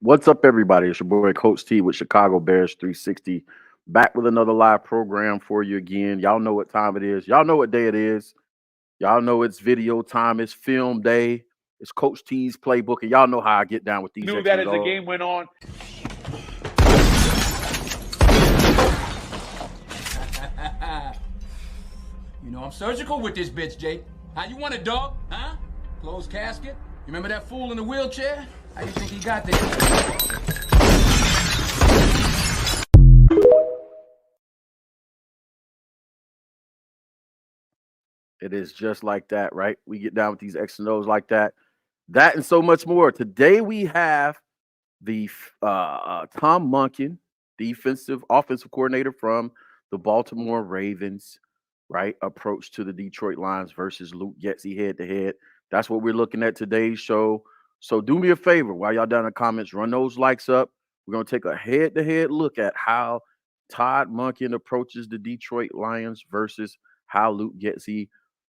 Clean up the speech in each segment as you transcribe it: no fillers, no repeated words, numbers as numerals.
What's up, everybody? It's your boy Coach T with Chicago Bears 360, back with another live program for you again. Y'all know what time it is. Y'all know what day it is. Y'all know it's video time. It's film day. It's Coach T's playbook, and y'all know how I get down with these. Knew that as the game went on. You know I'm surgical with this bitch, Jake. How you want it, dog? Huh? Closed casket? You remember that fool in the wheelchair? How you think he got there? It is just like that, right? We get down with these X and O's like that. That and so much more. Today we have the Tom Monken, offensive coordinator from the Baltimore Ravens, right? Approach to the Detroit Lions versus Luke Getsy head to head. That's what we're looking at today's show. So do me a favor while y'all down in the comments, run those likes up. We're gonna take a head to head look at how Todd Monken approaches the Detroit Lions versus how Luke Getsy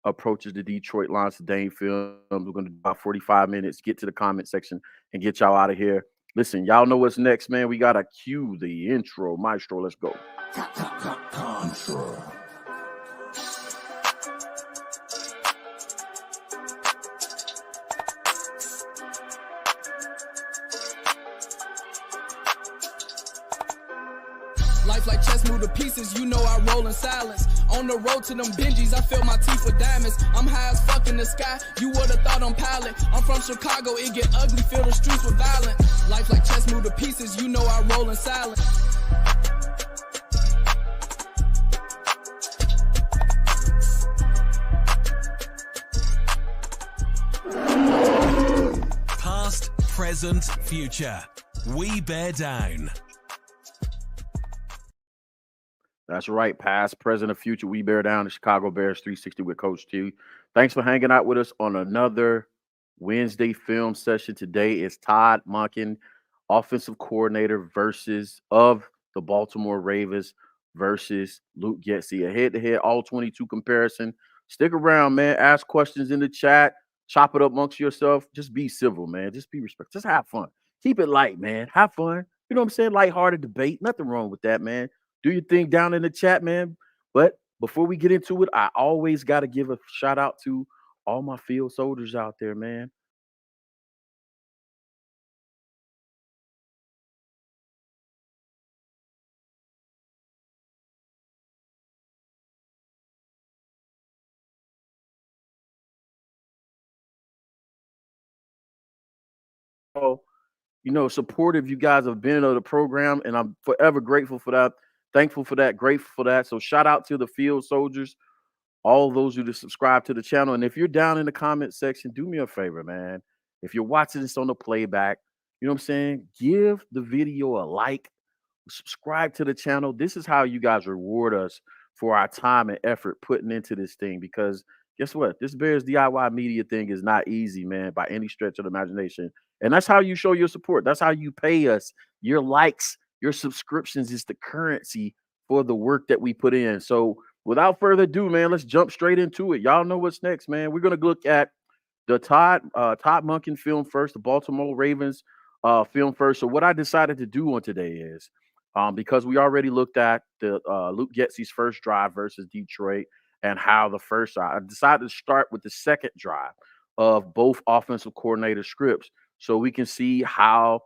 approaches the Detroit Lions today in film. We're going to do about 45 minutes, get to the comment section, and get y'all out of here. Listen, y'all know what's next, man. We got to cue the intro. Maestro, let's go. Contra. Life like chess move to pieces, you know I roll in silence. On the road to them Benjis, I fill my teeth with diamonds. I'm high as fuck in the sky, you would've thought I'm pilot. I'm from Chicago, it get ugly, fill the streets with violence. Life like chess move to pieces, you know I roll in silence. Past, present, future. We bear down. That's right. Past, present, and future. We bear down the Chicago Bears 360 with Coach T. Thanks for hanging out with us on another Wednesday film session. Today is Todd Monken, offensive coordinator of the Baltimore Ravens versus Luke Getsy. A head-to-head all-22 comparison. Stick around, man. Ask questions in the chat. Chop it up amongst yourself. Just be civil, man. Just be respectful. Just have fun. Keep it light, man. Have fun. You know what I'm saying? Lighthearted debate. Nothing wrong with that, man. Do your thing down in the chat, man. But before we get into it, I always got to give a shout out to all my field soldiers out there, man. Oh, supportive you guys have been of the program, and I'm forever grateful for that. Thankful for that, grateful for that. So shout out to the field soldiers, all those who just subscribe to the channel. And if you're down in the comment section, do me a favor, man. If you're watching this on the playback, you know what I'm saying? Give the video a like, subscribe to the channel. This is how you guys reward us for our time and effort putting into this thing. Because guess what? This Bears DIY media thing is not easy, man, by any stretch of the imagination. And that's how you show your support. That's how you pay us. Your likes, your subscriptions is the currency for the work that we put in. So without further ado, man, let's jump straight into it. Y'all know what's next, man. We're going to look at the Todd Monken film first, the Baltimore Ravens film first. So what I decided to do on today is, because we already looked at the Luke Getsy's first drive versus Detroit and how I decided to start with the second drive of both offensive coordinator scripts so we can see how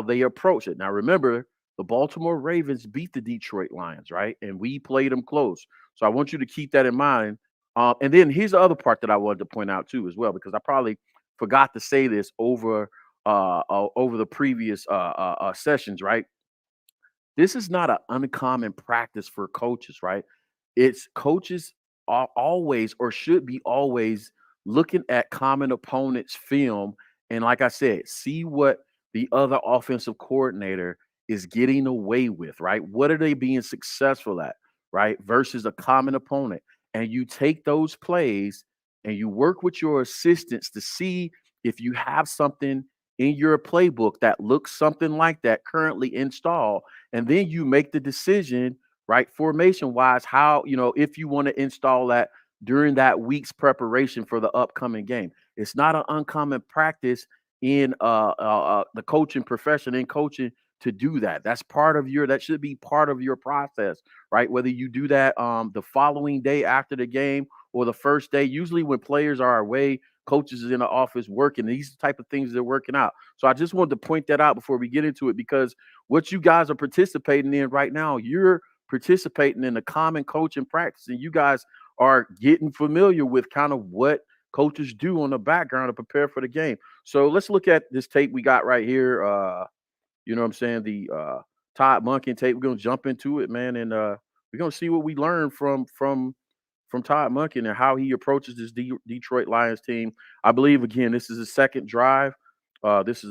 they approach it. Now, remember, the Baltimore Ravens beat the Detroit Lions, right? And we played them close. So I want you to keep that in mind. And then here's the other part that I wanted to point out too, as well, because I probably forgot to say this over the previous sessions, right? This is not an uncommon practice for coaches, right? It's coaches are always or should be always looking at common opponents' film. And like I said, see what the other offensive coordinator is getting away with, right? What are they being successful at, right? Versus a common opponent. And you take those plays and you work with your assistants to see if you have something in your playbook that looks something like that currently installed. And then you make the decision, right, formation wise, how, if you want to install that during that week's preparation for the upcoming game. It's not an uncommon practice in the coaching profession, in coaching, to do that. That should be part of your process, right? Whether you do that the following day after the game or the first day. Usually when players are away, coaches is in the office working. These type of things they're working out. So I just wanted to point that out before we get into it, because what you guys are participating in right now, you're participating in the common coaching practice, and you guys are getting familiar with kind of what coaches do on the background to prepare for the game. So let's look at this tape we got right here. You know what I'm saying? The Todd Monken tape. We're gonna jump into it, man, and we're gonna see what we learned from Todd Monken and how he approaches this Detroit Lions team. I believe again, this is a second drive. First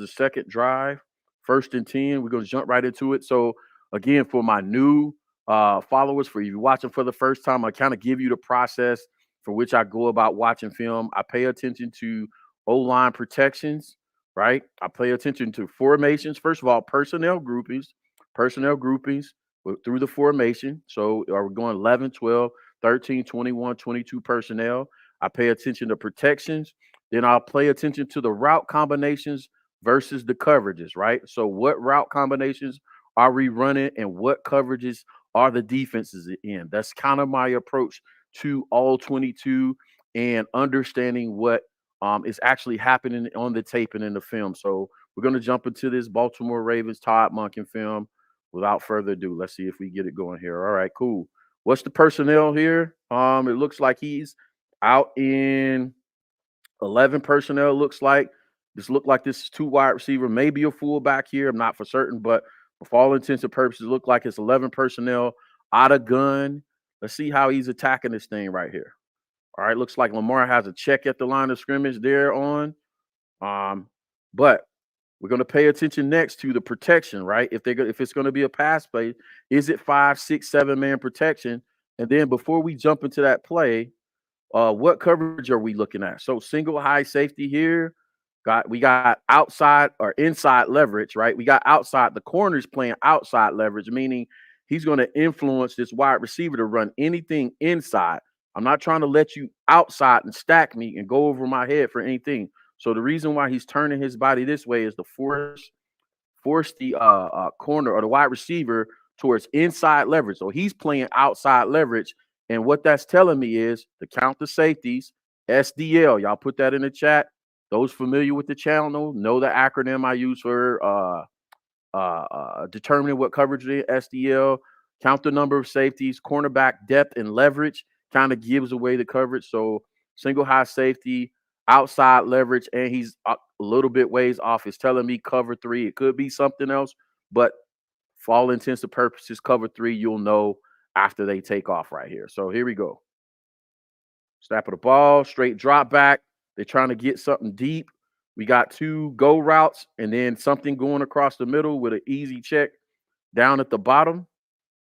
and 10. We're gonna jump right into it. So again, for my new followers, for you watching for the first time, I kind of give you the process for which I go about watching film. I pay attention to O-line protections, right? I pay attention to formations. First of all, personnel groupings through the formation. So are we going 11, 12, 13, 21, 22 personnel? I pay attention to protections. Then I'll pay attention to the route combinations versus the coverages, right? So what route combinations are we running and what coverages are the defenses in? That's kind of my approach to all 22 and understanding what is actually happening on the tape and in the film. So we're going to jump into this Baltimore Ravens Todd Monken film. Without further ado, let's see if we get it going here. All right, cool. What's the personnel here? It looks like he's out in 11 personnel. Looks like this is two wide receiver, maybe a fullback here. I'm not for certain, but for all intents and purposes, look like it's 11 personnel out of gun. Let's see how he's attacking this thing right here. All right, looks like Lamar has a check at the line of scrimmage there on. But we're going to pay attention next to the protection, right? If it's going to be a pass play, is it 5, 6, 7-man protection? And then before we jump into that play, what coverage are we looking at? So single high safety here. We got outside or inside leverage, right? We got outside. The corner's playing outside leverage, meaning he's going to influence this wide receiver to run anything inside. I'm not trying to let you outside and stack me and go over my head for anything. So the reason why he's turning his body this way is to force the corner or the wide receiver towards inside leverage. So he's playing outside leverage. And what that's telling me is to count the safeties, SDL. Y'all put that in the chat. Those familiar with the channel know the acronym I use for determining what coverage it is, SDL. Count the number of safeties, cornerback depth and leverage kind of gives away the coverage. So single high safety, outside leverage, and he's a little bit ways off. It's telling me cover 3. It could be something else, but for all intents and purposes, cover 3, you'll know after they take off right here. So here we go. Snap of the ball, straight drop back. They're trying to get something deep. We got 2 go routes and then something going across the middle with an easy check down at the bottom.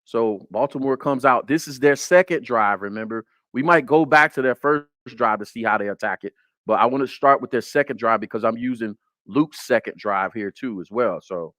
So Baltimore comes out. This is their second drive, remember. We might go back to their first drive to see how they attack it. But I want to start with their second drive because I'm using Luke's second drive here too as well. So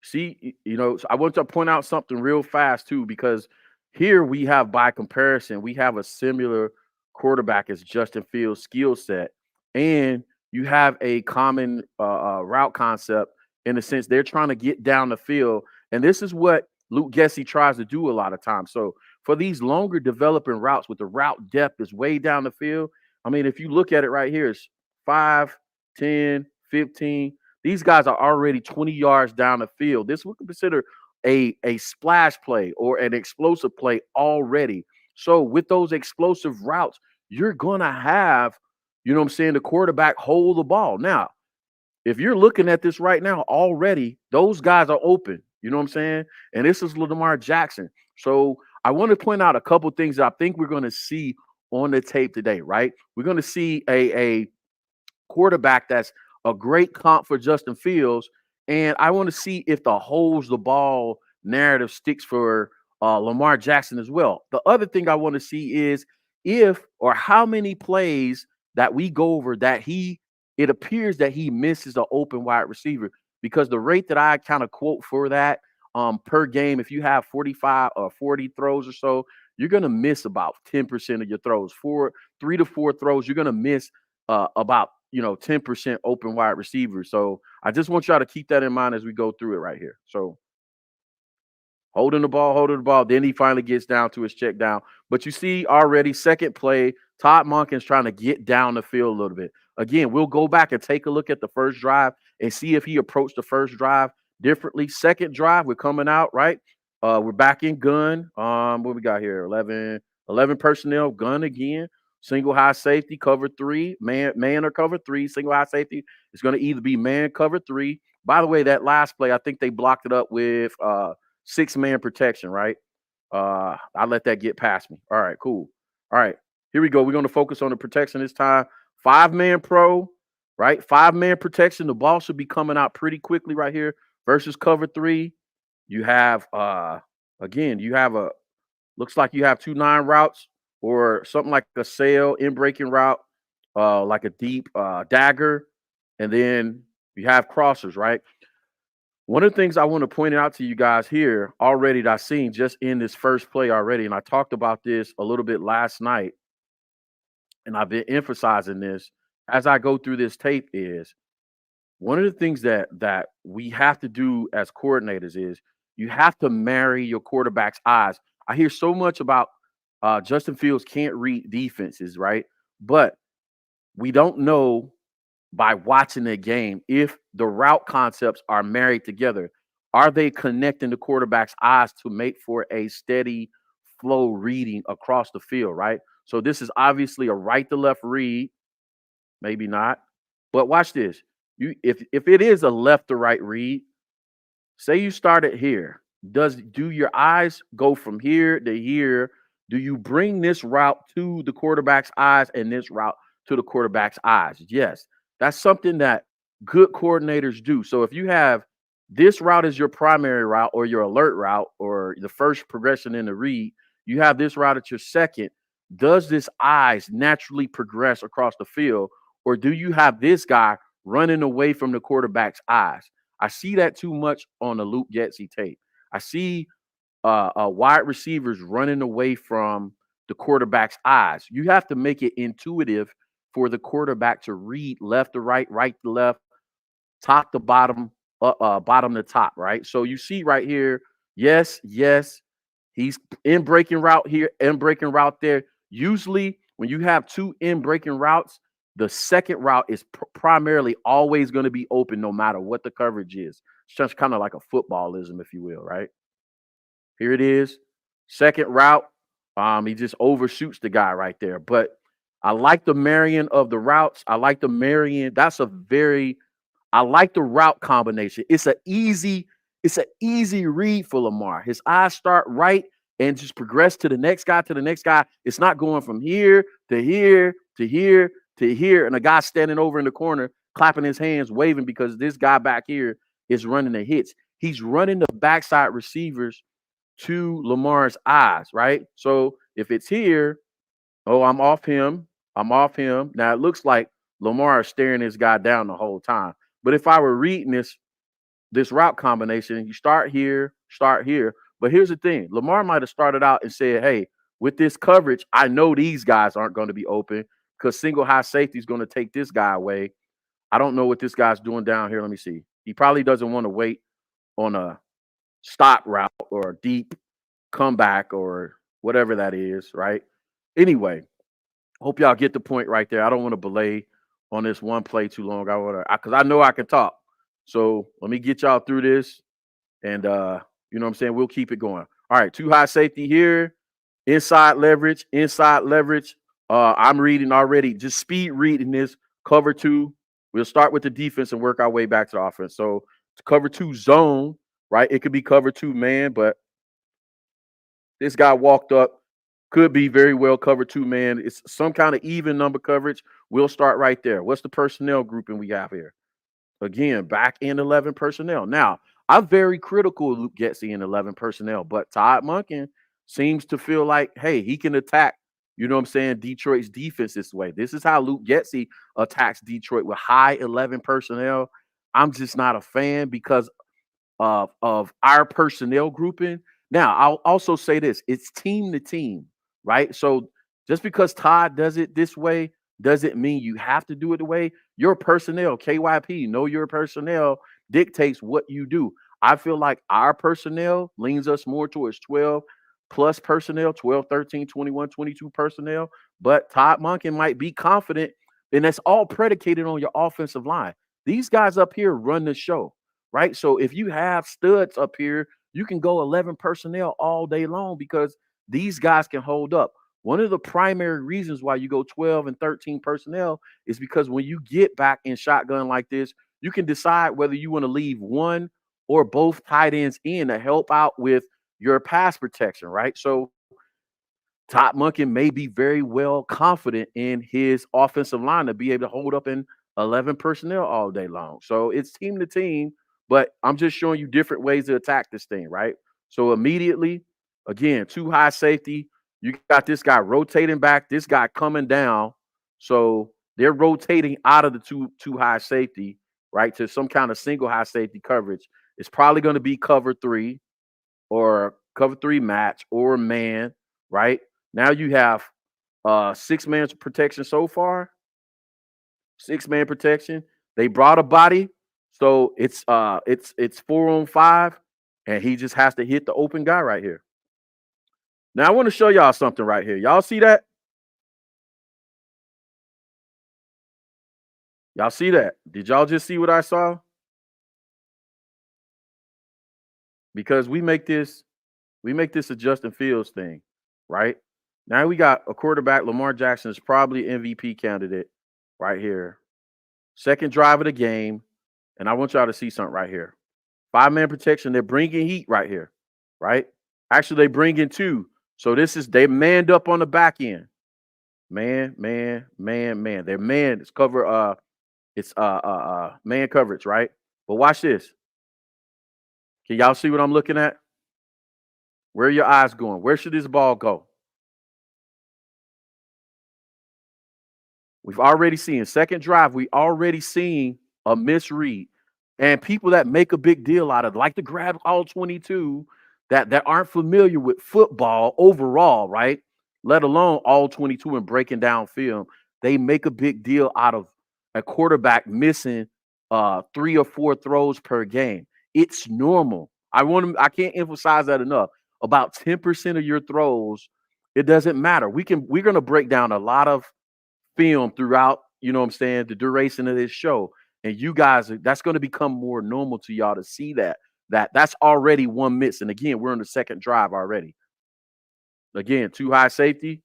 see, so I want to point out something real fast too, because here we have, by comparison, we have a similar quarterback as Justin Fields' skill set. And you have a common route concept in the sense they're trying to get down the field. And this is what Luke Getsy tries to do a lot of times. So for these longer developing routes with the route depth is way down the field. I mean, if you look at it right here, it's 5, 10, 15. These guys are already 20 yards down the field. This we could consider a splash play or an explosive play already. So with those explosive routes, you're going to have, the quarterback hold the ball. Now, if you're looking at this right now already, those guys are open. You know what I'm saying? And this is Lamar Jackson. So I want to point out a couple things that I think we're going to see on the tape today, right? We're going to see a quarterback that's a great comp for Justin Fields. And I want to see if the holds the ball narrative sticks for Lamar Jackson as well. The other thing I want to see is if or how many plays that we go over that it appears that he misses the open wide receiver, because the rate that I kind of quote for that per game, if you have 45 or 40 throws or so, you're going to miss about 10% of your throws. 3 to 4 throws, you're going to miss about 10% open wide receivers. So I just want y'all to keep that in mind as we go through it right here. So holding the ball. Then he finally gets down to his check down. But you see already, second play, Todd Monken's trying to get down the field a little bit. Again, we'll go back and take a look at the first drive and see if he approached the first drive differently. Second drive, we're coming out, right? We're back in gun. What we got here? 11 personnel, gun again. Single high safety, cover three, man or cover three. Single high safety is going to either be man cover three. By the way, that last play, I think they blocked it up with 6-man protection, right? I let that get past me. All right, cool. All right, here we go. We're going to focus on the protection this time. 5-man pro, right? 5-man protection. The ball should be coming out pretty quickly right here versus cover three. You have, looks like you have 2-9 routes or something like a sail in breaking route, like a deep dagger. And then you have crossers, right? One of the things I want to point out to you guys here already that I've seen just in this first play already, and I talked about this a little bit last night, and I've been emphasizing this as I go through this tape, is one of the things that we have to do as coordinators is you have to marry your quarterback's eyes. I hear so much about Justin Fields can't read defenses, right? But we don't know by watching the game if the route concepts are married together. Are they connecting the quarterback's eyes to make for a steady flow reading across the field, right? So this is obviously a right to left read, maybe not. But watch this. If it is a left to right read, say you started here, do your eyes go from here to here? Do you bring this route to the quarterback's eyes and this route to the quarterback's eyes? Yes. That's something that good coordinators do. So if you have this route as your primary route or your alert route or the first progression in the read, you have this route at your second. Does this eyes naturally progress across the field, or do you have this guy running away from the quarterback's eyes? I see that too much on the Luke Getsy tape. I see wide receivers running away from the quarterback's eyes. You have to make it intuitive for the quarterback to read left to right, right to left, top to bottom, bottom to top, right? So you see right here, yes, he's in breaking route here, in breaking route there. Usually when you have two in breaking routes, the second route is primarily always going to be open no matter what the coverage is. It's just kind of like a footballism, if you will, right? Here it is. Second route. He just overshoots the guy right there. But I like the marrying of the routes. I like the marrying. I like the route combination. It's an easy read for Lamar. His eyes start right and just progress to the next guy, It's not going from here to here to here to here. And the guy standing over in the corner, clapping his hands, waving because this guy back here is running the hits. He's running the backside receivers to Lamar's eyes, right? So if it's here, I'm off him. Now it looks like Lamar is staring this guy down the whole time. But if I were reading this route combination, you start here. But here's the thing. Lamar might have started out and said, hey, with this coverage, I know these guys aren't going to be open because single high safety is going to take this guy away. I don't know what this guy's doing down here. Let me see. He probably doesn't want to wait on a stop route or a deep comeback or whatever that is, right? Anyway, hope y'all get the point right there. I don't want to belay on this one play too long. Because I know I can talk. So let me get y'all through this. And you know what I'm saying? We'll keep it going. All right, two high safety here. Inside leverage. I'm reading already. Just speed reading this. Cover two. We'll start with the defense and work our way back to the offense. So cover two zone, right? It could be cover two man, but this guy walked up. Could be very well cover two man. It's some kind of even number coverage. We'll start right there. What's the personnel grouping we have here? Again, back in 11 personnel. Now, I'm very critical of Luke Getsy in 11 personnel, but Todd Monken seems to feel like, hey, he can attack, you know what I'm saying, Detroit's defense this way. This is how Luke Getsy attacks Detroit with high 11 personnel. I'm just not a fan because of our personnel grouping. Now, I'll also say this. It's team to team, right? So just because Todd does it this way doesn't mean you have to do it the way. Your personnel, KYP, know your personnel dictates what you do. I feel like our personnel leans us more towards 12 plus personnel, 12, 13, 21, 22 personnel. But Todd Monken might be confident, and that's all predicated on your offensive line. These guys up here run the show, right? So if you have studs up here, you can go 11 personnel all day long because these guys can hold up. One of the primary reasons why you go 12 and 13 personnel is because when you get back in shotgun like this, you can decide whether you want to leave one or both tight ends in to help out with your pass protection, right? So Todd Monken may be very well confident in his offensive line to be able to hold up in 11 personnel all day long. So it's team to team, but I'm just showing you different ways to attack this thing, right? So immediately, again, too high safety. You got this guy rotating back, this guy coming down. So they're rotating out of the too high safety, right, to some kind of single high safety coverage. It's probably going to be cover three or cover three match or man, right? Now you have 6-man protection so far. 6-man protection. They brought a body, so it's 4-on-5, and he just has to hit the open guy right here. Now I want to show y'all something right here. Y'all see that? Y'all see that? Did y'all just see what I saw? Because we make this a Justin Fields thing, right? Now we got a quarterback. Lamar Jackson is probably MVP candidate right here. Second drive of the game. And I want y'all to see something right here. 5-man protection. They're bringing heat right here, right? Actually, they bring in 2. So they manned up on the back end. Man. They're man. It's cover. It's man coverage, right? But watch this. Can y'all see what I'm looking at? Where are your eyes going? Where should this ball go? We've already seen second drive. We already seen a misread, and people that make a big deal out of it, like to grab all-22 that aren't familiar with football overall, right? Let alone all-22 and breaking down film. They make a big deal out of a quarterback missing 3 or 4 throws per game. It's normal. I can't emphasize that enough. About 10% of your throws, it doesn't matter. We're going to break down a lot of film throughout, you know what I'm saying, the duration of this show. And you guys, that's going to become more normal to y'all to see that's already one miss. And again, we're on the second drive already. Again, too high safety.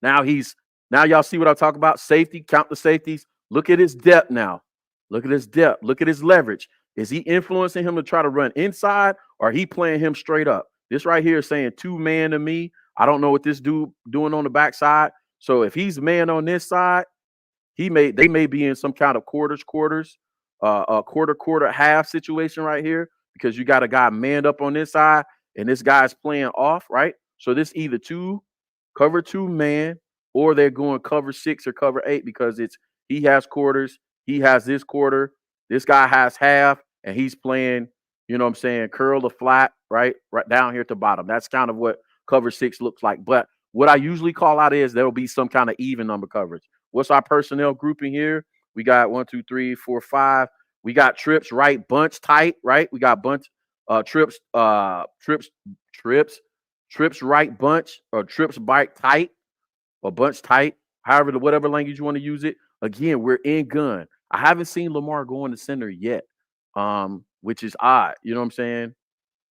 Now y'all see what I talk about? Safety, count the safeties. Look at his depth now. Look at his depth. Look at his leverage. Is he influencing him to try to run inside, or he playing him straight up? This right here is saying 2-man to me. I don't know what this dude doing on the backside. So if he's man on this side, they may be in some kind of quarter, half situation right here, because you got a guy manned up on this side and this guy's playing off, right? So this either cover 2 man, or they're going cover 6 or cover 8 because he has quarters, he has this quarter, this guy has half, and he's playing, you know what I'm saying, curl or flat, right down here at the bottom. That's kind of what cover 6 looks like. But what I usually call out is there'll be some kind of even number coverage. What's our personnel grouping here? We got 1, 2, 3, 4, 5. We got trips right, bunch tight, right? We got bunch trips right bunch, or trips bike tight, or bunch tight. However, whatever language you want to use it. Again, we're in gun. I haven't seen Lamar go in the center yet, which is odd. You know what I'm saying?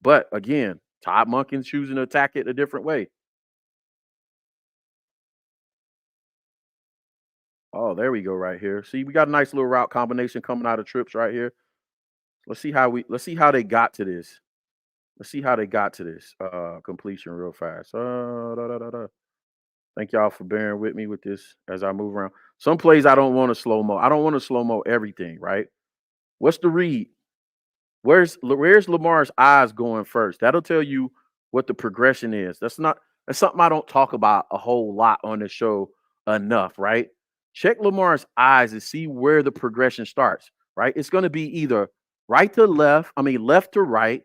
But again, Todd Monken's choosing to attack it a different way. Oh, there we go right here. See, we got a nice little route combination coming out of trips right here. Let's see how they got to this. Completion real fast. Thank y'all for bearing with me with this as I move around. Some plays I don't want to slow-mo. I don't want to slow-mo everything, right? What's the read? Where's Lamar's eyes going first? That'll tell you what the progression is. That's something I don't talk about a whole lot on the show enough, right? Check Lamar's eyes and see where the progression starts, right? It's going to be either left to right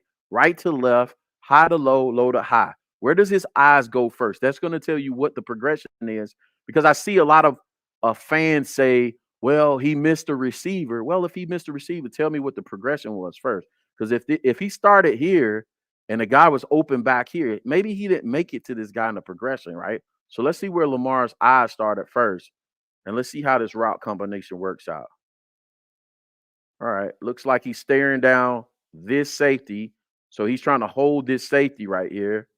to left, high to low, low to high. Where does his eyes go first? That's going to tell you what the progression is, because I see a lot of fans say, Well, he missed a receiver. Well, if he missed a receiver, tell me what the progression was first. Because if he started here and the guy was open back here, maybe he didn't make it to this guy in the progression, right? So let's see where Lamar's eyes started first, and let's see how this route combination works out. All right, looks like he's staring down this safety, so he's trying to hold this safety right here,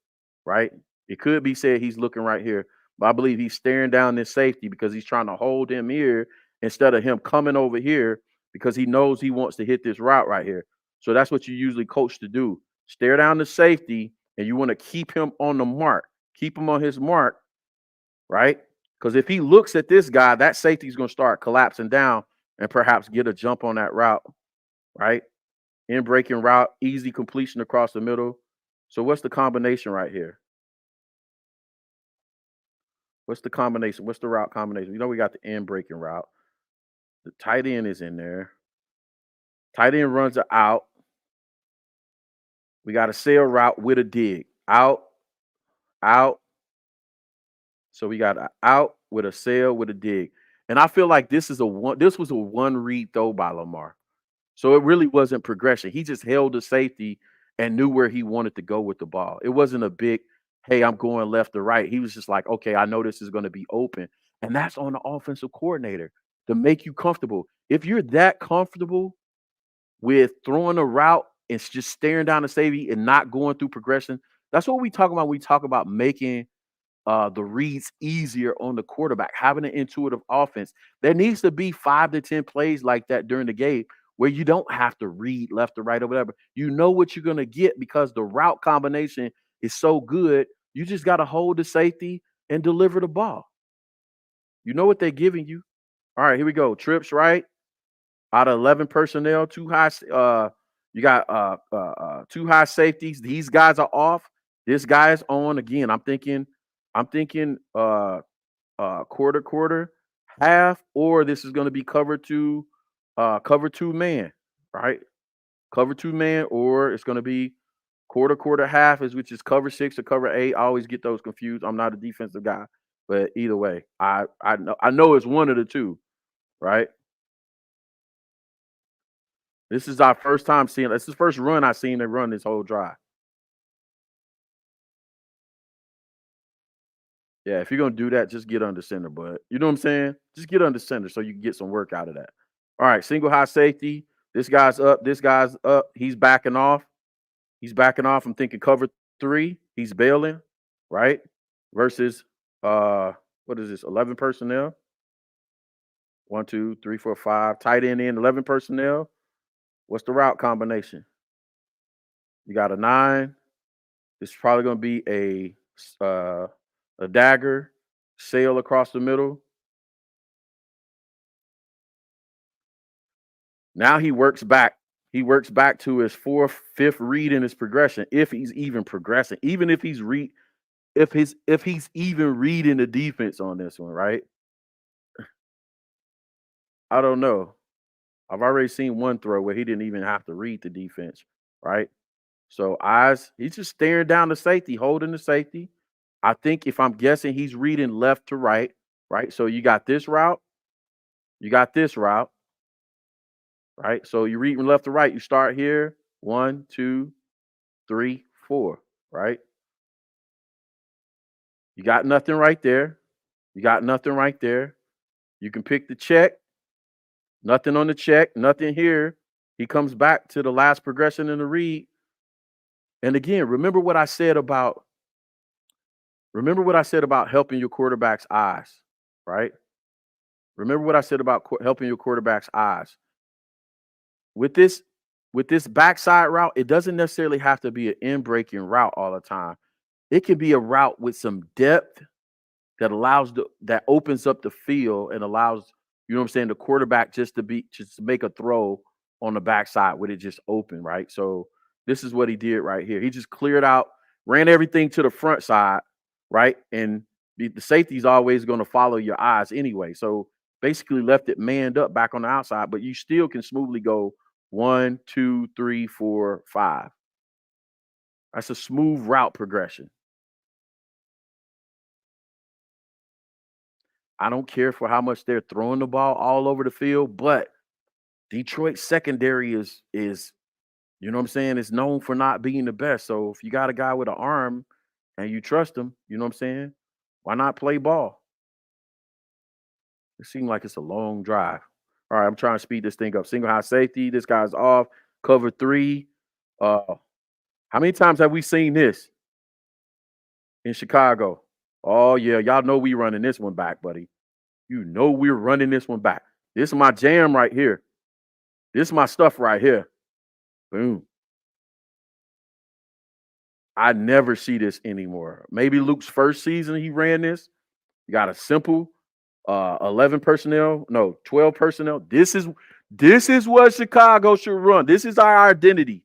right? It could be said he's looking right here, but I believe he's staring down this safety because he's trying to hold him here instead of him coming over here because he knows he wants to hit this route right here. So that's what you usually coach to do. Stare down the safety, and you want to keep him on the mark. Keep him on his mark, right? Because if he looks at this guy, that safety is going to start collapsing down and perhaps get a jump on that route, right? In breaking route, easy completion across the middle. So what's the combination right here? What's the combination? What's the route combination? You know, we got the in breaking route. The tight end is in there. Tight end runs it out. We got a sail route with a dig. Out, out. So we got a out with a sail with a dig. And I feel like this was a one read throw by Lamar. So it really wasn't progression. He just held the safety and knew where he wanted to go with the ball. It wasn't a big, hey, I'm going left or right. He was just like, okay, I know this is going to be open. And that's on the offensive coordinator to make you comfortable. If you're that comfortable with throwing a route and just staring down the safety and not going through progression, that's what we talk about. We talk about making the reads easier on the quarterback, having an intuitive offense. There needs to be 5 to 10 plays like that during the game where you don't have to read left or right or whatever. You know what you're going to get because the route combination is so good. You just got to hold the safety and deliver the ball. You know what they're giving you. All right, here we go. Trips right out of 11 personnel, 2 high. You got 2 high safeties. These guys are off. This guy is on again. I'm thinking quarter, half, or this is going to be cover two man, right? Cover 2 man, or it's going to be quarter, half, which is cover 6 or cover 8. I always get those confused. I'm not a defensive guy, but either way, I know it's one of the two, right? This is our first time seeing. This is the first run I've seen them run this whole drive. Yeah, if you're gonna do that, just get under center, but you know what I'm saying? Just get under center so you can get some work out of that. All right, single high safety. This guy's up. This guy's up. He's backing off. He's backing off. I'm thinking cover 3. He's bailing, right? Versus what is this? 11 personnel. 1, 2, 3, 4, 5. Tight end in 11 personnel. What's the route combination? You got a 9. This is probably going to be a dagger, sail across the middle. Now he works back. He works back to his 4th, 5th read in his progression, if he's even progressing, even if he's even reading the defense on this one, right? I don't know. I've already seen one throw where he didn't even have to read the defense, right? So he's just staring down the safety, holding the safety. I think if I'm guessing, he's reading left to right, right? So you got this route, you got this route, right? So you're reading left to right. You start here, 1, 2, 3, 4, right? You got nothing right there. You got nothing right there. You can pick the check. Nothing on the check, nothing here. He comes back to the last progression in the read. And again, remember what I said about helping your quarterback's eyes, right? Remember what I said about helping your quarterback's eyes. With this backside route, it doesn't necessarily have to be an in-breaking route all the time. It can be a route with some depth that opens up the field and allows, you know what I'm saying, the quarterback just to make a throw on the backside with it just open, right? So this is what he did right here. He just cleared out, ran everything to the front side, right? And the safety is always going to follow your eyes anyway. So basically left it manned up back on the outside, but you still can smoothly go 1, 2, 3, 4, 5. That's a smooth route progression. I don't care for how much they're throwing the ball all over the field, but Detroit's secondary is you know what I'm saying? It's known for not being the best. So if you got a guy with an arm and you trust him, you know what I'm saying? Why not play ball? It seemed like it's a long drive. All right, I'm trying to speed this thing up. Single high safety. This guy's off. Cover three. How many times have we seen this in Chicago? Oh yeah, y'all know we running this one back, buddy. You know we're running this one back. This is my jam right here. This is my stuff right here. Boom. I never see this anymore. Maybe Luke's first season he ran this. You got a simple 11 personnel, no, 12 personnel. This is what Chicago should run. This is our identity.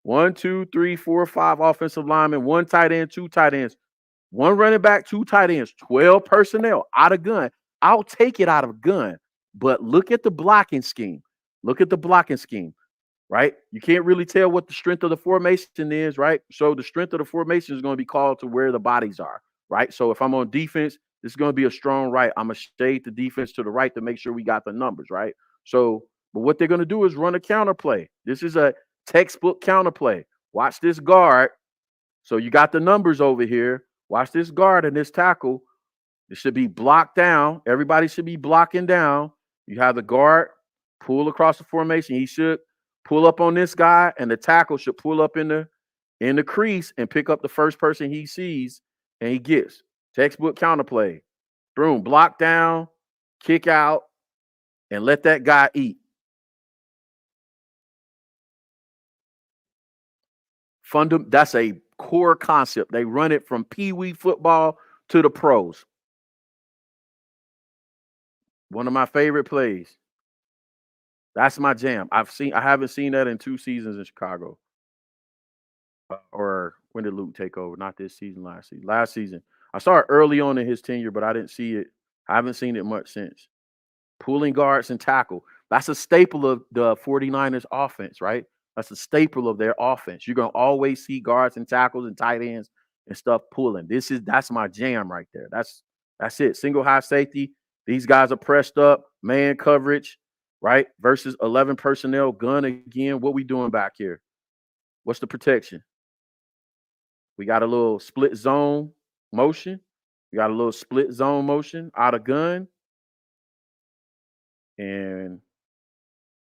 1, 2, 3, 4, 5 offensive linemen, 1 tight end, 2 tight ends, 1 running back, 2 tight ends, 12 personnel out of gun. I'll take it out of gun. But look at the blocking scheme. Look at the blocking scheme. Right? You can't really tell what the strength of the formation is, right? So the strength of the formation is going to be called to where the bodies are, right? So if I'm on defense, this is going to be a strong right. I'm going to shade the defense to the right to make sure we got the numbers, right? So, but what they're going to do is run a counter play. This is a textbook counter play. Watch this guard. So you got the numbers over here. Watch this guard and this tackle. It should be blocked down. Everybody should be blocking down. You have the guard pull across the formation. He should pull up on this guy, and the tackle should pull up in the crease and pick up the first person he sees, and he gets textbook counterplay. Boom, block down, kick out, and let that guy eat. That's a core concept. They run it from pee-wee football to the pros. One of my favorite plays. That's my jam. I haven't seen that in 2 seasons in Chicago. Or when did Luke take over? Not this season, last season. Last season. I saw it early on in his tenure, but I didn't see it. I haven't seen it much since. Pulling guards and tackle. That's a staple of the 49ers offense, right? That's a staple of their offense. You're going to always see guards and tackles and tight ends and stuff pulling. That's my jam right there. That's it. Single high safety. These guys are pressed up, man coverage, right? Versus 11 personnel, gun again. What we doing back here? What's the protection? We got a little split zone motion. We got a little split zone motion out of gun. And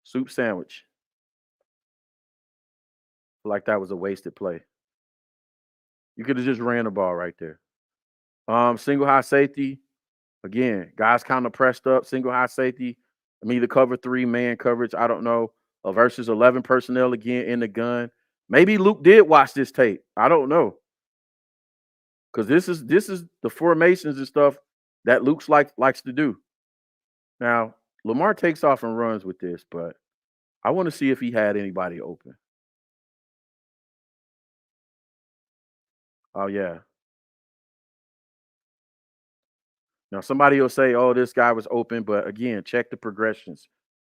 soup sandwich. Like that was a wasted play. You could have just ran the ball right there. Single high safety. Again, guys kind of pressed up. Single high safety. I mean, the cover 3 man coverage. I don't know. Versus 11 personnel again in the gun. Maybe Luke did watch this tape. I don't know. Because this is the formations and stuff that Luke likes to do. Now, Lamar takes off and runs with this, but I want to see if he had anybody open. Oh, yeah. Now, somebody will say, oh, this guy was open, but again, check the progressions.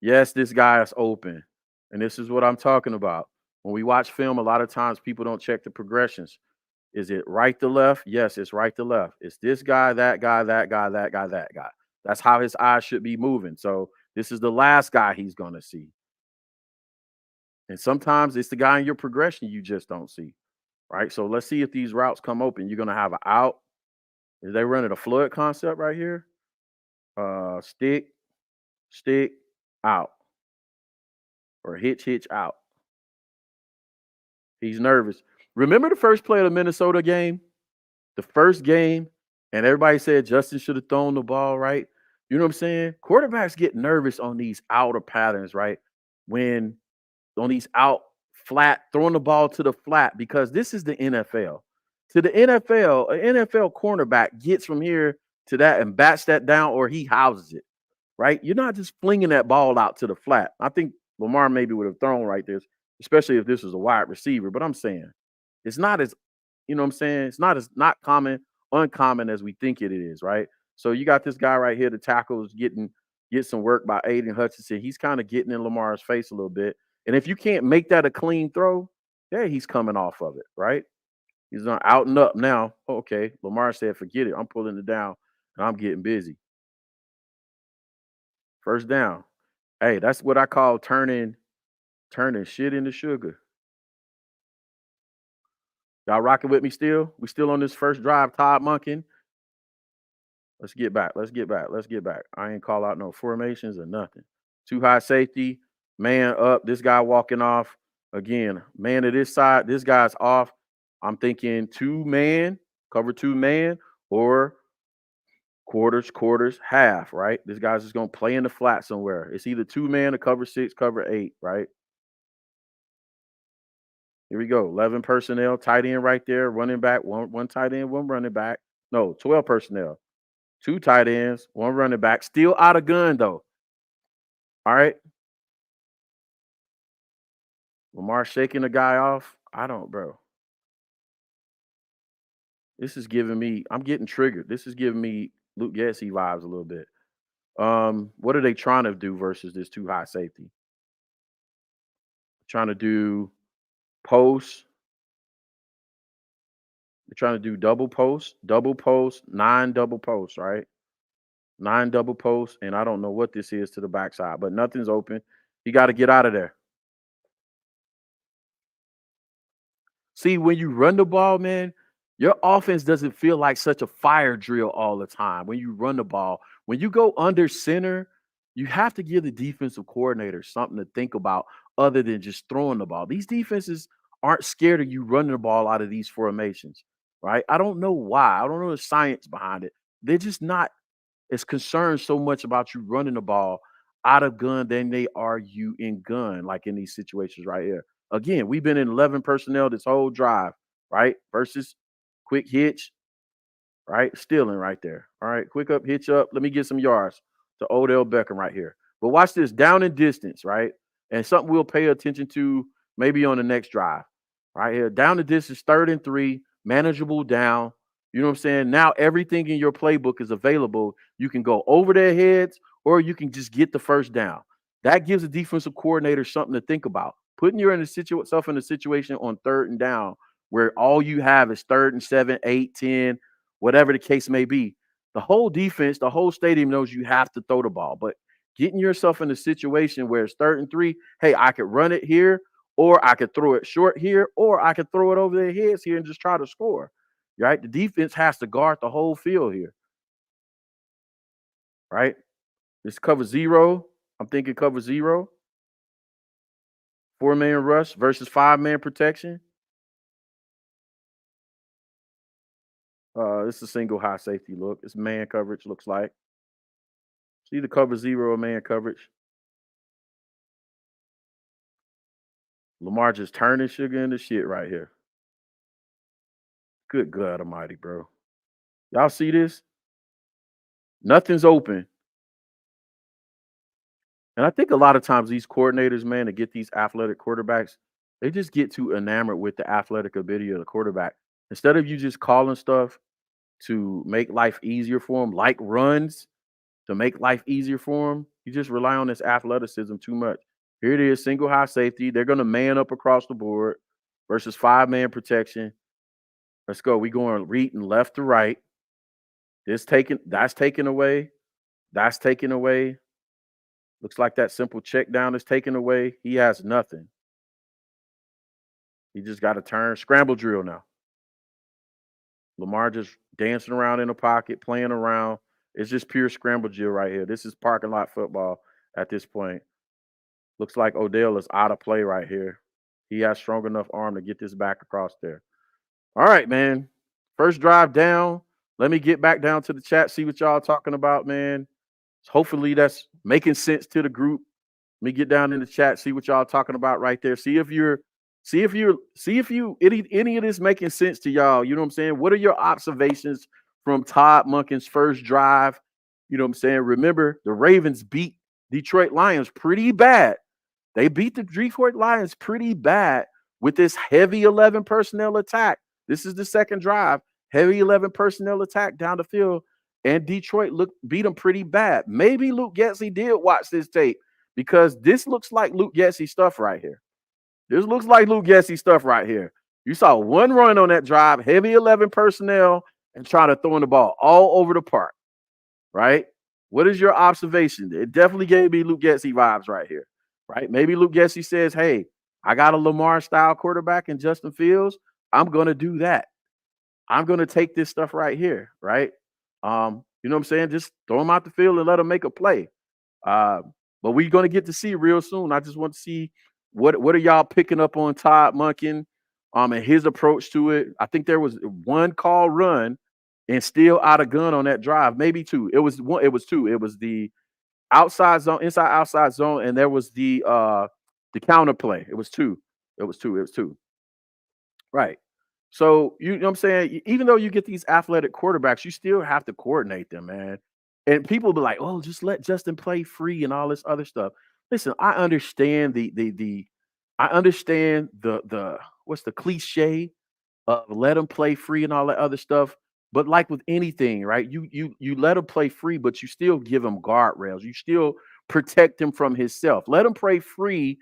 Yes, this guy is open. And this is what I'm talking about. When we watch film, a lot of times people don't check the progressions. Is it right to left? Yes, it's right to left. It's this guy, that guy, that guy, that guy, that guy. That's how his eyes should be moving. So this is the last guy he's going to see. And sometimes it's the guy in your progression you just don't see, right? So let's see if these routes come open. You're going to have an out. Is they running a flood concept right here? Stick, out. Or hitch, out. He's nervous. Remember the first play of the Minnesota game? The first game, and everybody said Justin should have thrown the ball, right? You know what I'm saying? Quarterbacks get nervous on these outer patterns, right? When on these out flat, throwing the ball to the flat, because this is the NFL. To the NFL, an NFL cornerback gets from here to that and bats that down, or he houses it, right? You're not just flinging that ball out to the flat. I think Lamar maybe would have thrown right there, especially if this was a wide receiver. But I'm saying it's not as, you know what I'm saying? It's not as uncommon as we think it is, right? So you got this guy right here, the tackle is get some work by Aiden Hutchinson. He's kind of getting in Lamar's face a little bit. And if you can't make that a clean throw, yeah, he's coming off of it, right? He's not out and up now. Okay, Lamar said, forget it. I'm pulling it down and I'm getting busy. First down. Hey, that's what I call turning shit into sugar. Y'all rocking with me still? We still on this first drive, Todd Monken. Let's get back. Let's get back. Let's get back. I ain't call out no formations or nothing. Too high safety, man up. This guy walking off. Again, man to this side. This guy's off. I'm thinking 2-man, cover 2-man, or quarters, half, right? This guy's just going to play in the flat somewhere. It's either 2-man or cover 6, cover 8, right? Here we go. 11 personnel, tight end right there, running back, one tight end, one running back. No, 12 personnel. 2 tight ends, 1 running back. Still out of gun, though. All right. Lamar shaking the guy off. I don't, bro. This is giving me, I'm getting triggered. This is giving me Luke Getsy vibes a little bit. What are they trying to do versus this too high safety? Trying to do post. They're trying to do double post, 9 double posts, right? 9 double posts, and I don't know what this is to the backside, but nothing's open. You got to get out of there. See, when you run the ball, man, your offense doesn't feel like such a fire drill all the time. When you run the ball, when you go under center, you have to give the defensive coordinator something to think about other than just throwing the ball. These defenses aren't scared of you running the ball out of these formations, right? I don't know why. I don't know the science behind it. They're just not as concerned so much about you running the ball out of gun than they are you in gun, like in these situations right here. Again, we've been in 11 personnel this whole drive, right? Versus quick hitch, right? Stealing right there. All right, quick up, hitch up. Let me get some yards to Odell Beckham right here. But watch this, down and distance, right? And something we'll pay attention to maybe on the next drive. Right here, down the distance, 3rd and 3, manageable down. You know what I'm saying? Now everything in your playbook is available. You can go over their heads or you can just get the first down. That gives a defensive coordinator something to think about. Putting yourself in a situation on 3rd and down where all you have is 3rd and 7, 8, 10, whatever the case may be. The whole defense, the whole stadium knows you have to throw the ball. But getting yourself in a situation where it's 3rd and 3, hey, I could run it here, or I could throw it short here, or I could throw it over their heads here and just try to score. Right? The defense has to guard the whole field here. Right? This cover 0. I'm thinking cover 0. 4-man rush versus 5-man protection. This is a single high safety look. It's man coverage, looks like. See the cover 0 man coverage. Lamar just turning sugar into shit right here. Good God almighty, bro. Y'all see this? Nothing's open. And I think a lot of times these coordinators, man, to get these athletic quarterbacks, they just get too enamored with the athletic ability of the quarterback. Instead of you just calling stuff to make life easier for them, like runs to make life easier for them, you just rely on this athleticism too much. Here it is, single high safety. They're going to man up across the board versus 5-man protection. Let's go. We going reading left to right. That's taken away. That's taken away. Looks like that simple check down is taken away. He has nothing. He just got to turn. Scramble drill now. Lamar just dancing around in the pocket, playing around. It's just pure scramble drill right here. This is parking lot football at this point. Looks like Odell is out of play right here. He has strong enough arm to get this back across there. All right, man. First drive down. Let me get back down to the chat, see what y'all talking about, man. Hopefully that's making sense to the group. Let me get down in the chat, see what y'all talking about right there. See if any of this making sense to y'all. You know what I'm saying? What are your observations from Todd Monken's first drive? You know what I'm saying? Remember, the Ravens beat Detroit Lions pretty bad. They beat the Detroit Lions pretty bad with this heavy 11 personnel attack. This is the second drive. Heavy 11 personnel attack down the field. And Detroit beat them pretty bad. Maybe Luke Getsy did watch this tape because this looks like Luke Getsy stuff right here. This looks like Luke Getsy stuff right here. You saw one run on that drive, heavy 11 personnel, and trying to throw in the ball all over the park, right? What is your observation? It definitely gave me Luke Getsy vibes right here, right? Maybe Luke Getsy says, hey, I got a Lamar-style quarterback in Justin Fields. I'm going to do that. I'm going to take this stuff right here, right? You know what I'm saying? Just throw him out the field and let him make a play. But we're going to get to see real soon. I just want to see what are y'all picking up on Todd Monken and his approach to it. I think there was one call run and still out of gun on that drive, maybe two. It was one, it was two. It was the outside zone, inside outside zone, and there was the counter play. It was two. It was two. Right. So you know what I'm saying? Even though you get these athletic quarterbacks, you still have to coordinate them, man. And people be like, "Oh, just let Justin play free and all this other stuff." Listen, I understand I understand the what's the cliche of let him play free and all that other stuff. But like with anything, right? You let him play free, but you still give him guardrails. You still protect him from himself. Let him play free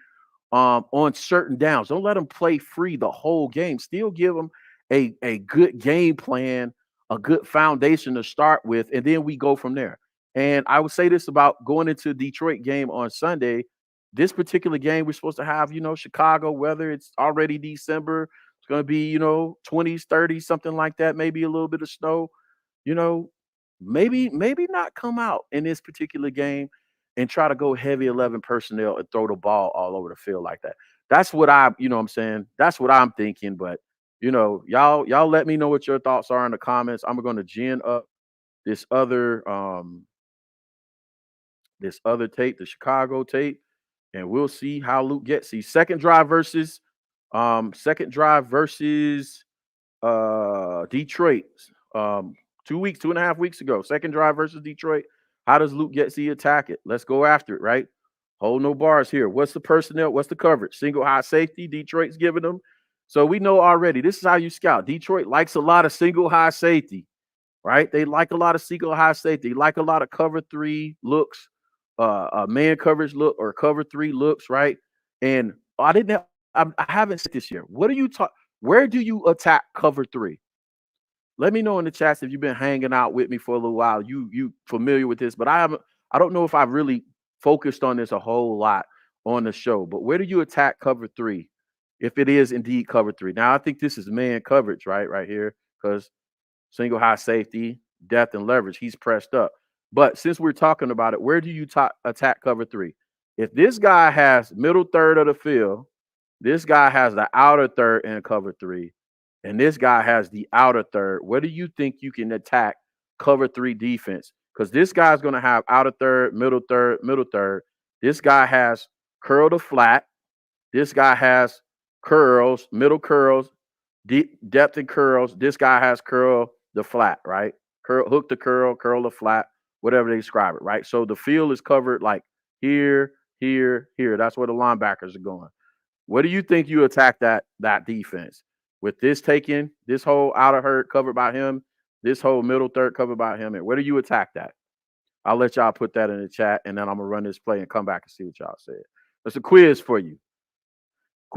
on certain downs. Don't let them play free the whole game. Still give them a good game plan, a good foundation to start with, and then we go from there. And I would say this about going into Detroit game on Sunday. This particular game, we're supposed to have, Chicago, whether it's already December, it's going to be, 20s, 30s, something like that, maybe a little bit of snow, you know, maybe not come out in this particular game and try to go heavy 11 personnel and throw the ball all over the field like that. That's what I'm saying. That's what I'm thinking. But y'all let me know what your thoughts are in the comments. I'm going to gin up this other tape, the Chicago tape, and we'll see how Luke gets. Second drive versus Detroit. 2.5 weeks ago. Second drive versus Detroit. How does Luke Getsy attack it? Let's go after it, right? Hold no bars here. What's the personnel? What's the coverage? Single high safety. Detroit's giving them. So we know already. This is how you scout. Detroit likes a lot of single high safety, right? They like a lot of single high safety. They like a lot of cover three looks, man coverage look or cover three looks, right? And I haven't said this year. What do you talk? Where do you attack cover three? Let me know in the chats if you've been hanging out with me for a little while. You familiar with this, but I don't know if I've really focused on this a whole lot on the show. But where do you attack cover three if it is indeed cover three? Now I think this is man coverage, right here, because single high safety, depth and leverage. He's pressed up. But since we're talking about it, where do you attack cover three? If this guy has middle third of the field, this guy has the outer third in cover three, and this guy has the outer third, where do you think you can attack cover three defense? Because this guy's going to have outer third, middle third. This guy has curl to flat. This guy has curls, middle curls, deep depth and curls. This guy has curl to flat, right? Hook to curl to flat, whatever they describe it, right? So the field is covered like here. That's where the linebackers are going. What do you think you attack that defense? With this taking, this whole outer third covered by him, this whole middle third covered by him, and where do you attack that? I'll let y'all put that in the chat, and then I'm going to run this play and come back and see what y'all said. That's a quiz for you.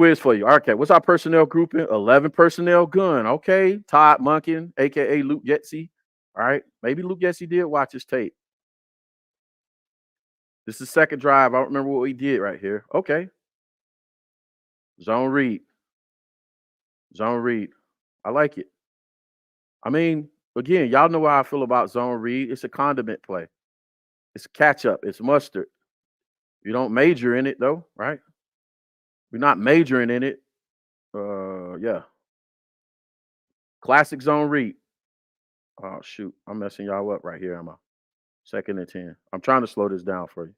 Okay, what's our personnel grouping? 11 personnel gun. Okay, Todd Monken, a.k.a. Luke Getsy. All right, maybe Luke Getsy did watch his tape. This is second drive. I don't remember what we did right here. Okay. Zone read. I like it. I mean, again, y'all know how I feel about zone read. It's a condiment play. It's ketchup. It's mustard. You don't major in it, though, right? We're not majoring in it. Yeah. Classic zone read. Oh, shoot. I'm messing y'all up right here, am I? 2nd and 10. I'm trying to slow this down for you.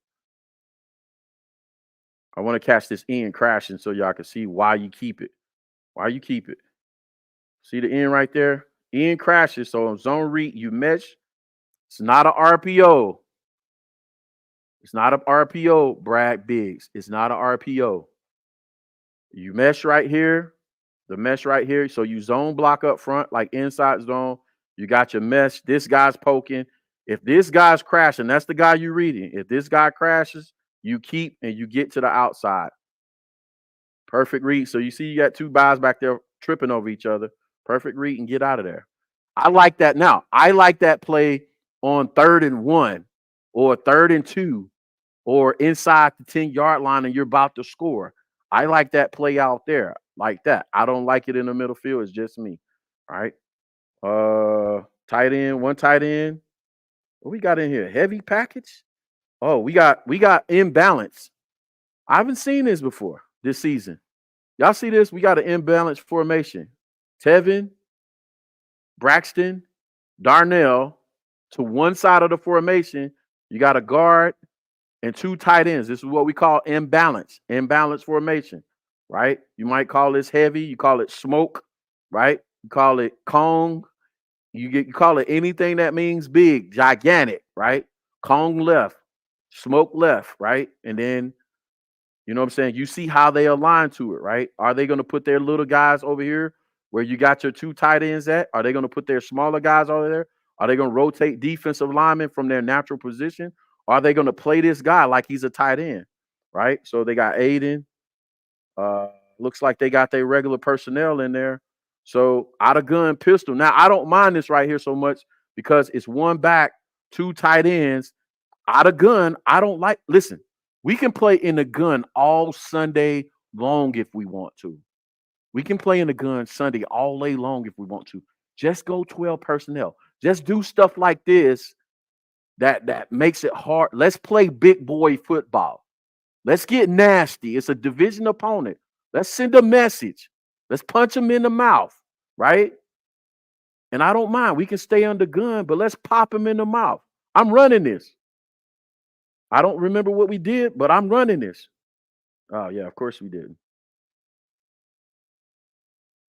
I want to catch this end crashing so y'all can see why you keep it. See the end right there? End crashes. So on zone read, you mesh. It's not an RPO. Brad Biggs. It's not an RPO. You mesh right here. The mesh right here. So you zone block up front, like inside zone. You got your mesh. This guy's poking. If this guy's crashing, that's the guy you're reading. If this guy crashes, you keep and you get to the outside. Perfect read. So you see you got two guys back there tripping over each other. Perfect read and get out of there. I like that. Now, I like that play on 3rd and 1 or 3rd and 2, or inside the 10-yard line and you're about to score. I like that play out there like that. I don't like it in the middle field. It's just me. All right. Tight end, one tight end. What we got in here? Heavy package. Oh, we got imbalance. I haven't seen this before this season. Y'all see this? We got an imbalanced formation. Tevin, Braxton, Darnell to one side of the formation. You got a guard and 2 tight ends. This is what we call imbalance formation, right? You might call this heavy. You call it smoke, right? You call it Kong. You call it anything that means big, gigantic, right? Kong left, smoke left, right? And then, you know what I'm saying? You see how they align to it, right? Are they going to put their little guys over here where you got your 2 tight ends at? Are they going to put their smaller guys over there? Are they going to rotate defensive linemen from their natural position? Are they going to play this guy like he's a tight end, right? So they got Aiden. Looks like they got their regular personnel in there. So out of gun pistol. Now, I don't mind this right here so much because it's 1 back, 2 tight ends. Out of gun, I don't like. Listen, we can play in the gun all Sunday long if we want to. We can play in the gun Sunday all day long if we want to. Just go 12 personnel. Just do stuff like this that makes it hard. Let's play big boy football. Let's get nasty. It's a division opponent. Let's send a message. Let's punch them in the mouth, right? And I don't mind. We can stay under gun, but let's pop them in the mouth. I'm running this. I don't remember what we did, but I'm running this. Oh, yeah, of course we didn't.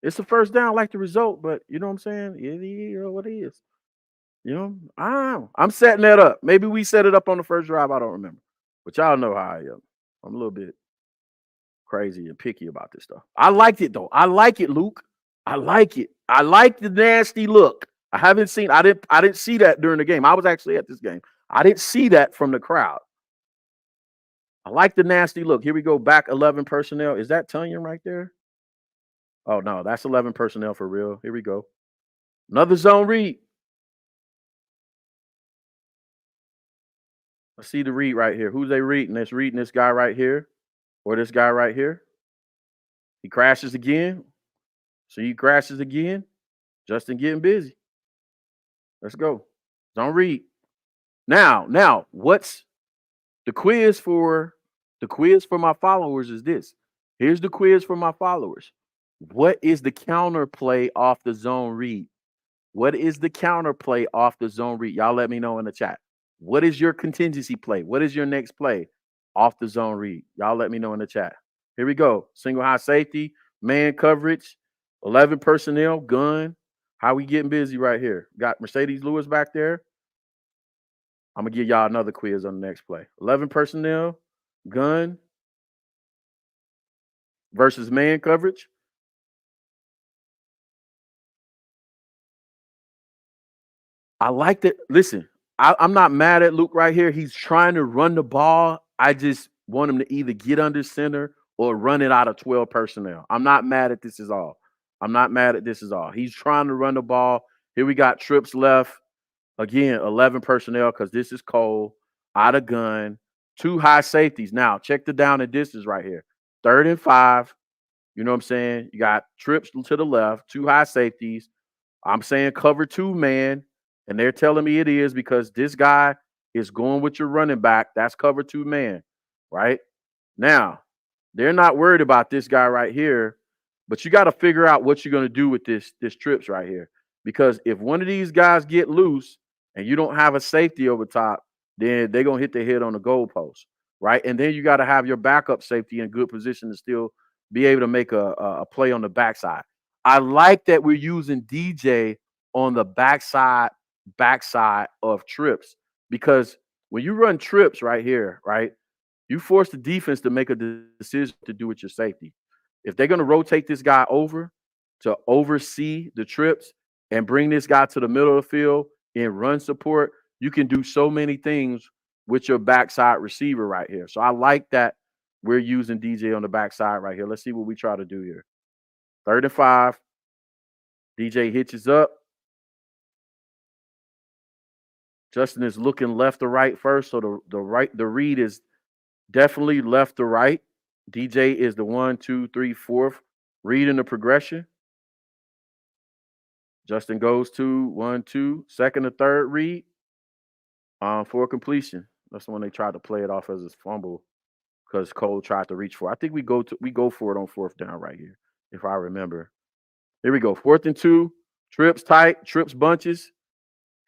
It's the first down, like the result, but you know what I'm saying? It is what it is. You know, I'm setting that up. Maybe we set it up on the first drive. I don't remember. But y'all know how I am. I'm a little bit crazy and picky about this stuff. I liked it, though. I like it, Luke. I like it. I like the nasty look. I didn't see that during the game. I was actually at this game. I didn't see that from the crowd. I like the nasty look. Here we go. Back 11 personnel. Is that Tunyon right there? Oh, no. That's 11 personnel for real. Here we go. Another zone read. Let's see the read right here. Who's they reading? That's reading this guy right here or this guy right here. He crashes again. So he crashes again. Justin getting busy. Let's go. Zone read. Now, what's the quiz for? The quiz for my followers is this. Here's the quiz for my followers. What is the counter play off the zone read? What is the counter play off the zone read? Y'all let me know in the chat. What is your contingency play? What is your next play off the zone read? Y'all let me know in the chat. Here we go. Single high safety, man coverage, 11 personnel, gun. How we getting busy right here? Got Mercedes Lewis back there. I'm going to give y'all another quiz on the next play. 11 personnel, gun versus man coverage. I like that. Listen, I'm not mad at Luke right here. He's trying to run the ball. I just want him to either get under center or run it out of 12 personnel. I'm not mad at this at all. He's trying to run the ball. Here we got trips left. Again, 11 personnel because this is Cole, out of gun, 2 high safeties. Now, check the down and distance right here. 3rd and 5. You know what I'm saying? You got trips to the left, 2 high safeties. I'm saying cover 2 man. And they're telling me it is because this guy is going with your running back. That's cover 2 man, right? Now, they're not worried about this guy right here, but you got to figure out what you're going to do with this trips right here. Because if one of these guys get loose and you don't have a safety over top, then they're going to hit their head on the goalpost, right? And then you got to have your backup safety in good position to still be able to make a play on the backside. I like that we're using DJ on the backside of trips, because when you run trips right here, right, you force the defense to make a decision to do with your safety. If they're going to rotate this guy over to oversee the trips and bring this guy to the middle of the field in run support, you can do so many things with your backside receiver right here. So I like that we're using DJ on the backside right here. Let's see what we try to do here. 3rd and 5. DJ hitches up. Justin is looking left to right first. So the read is definitely left to right. DJ is the 1, 2, 3, 4th read in the progression. Justin goes to 1, 2, second or third read for completion. That's the one they tried to play it off as a fumble because Cole tried to reach for. I think we go for it on 4th down right here, if I remember. Here we go. 4th and 2. Trips tight. Trips bunches.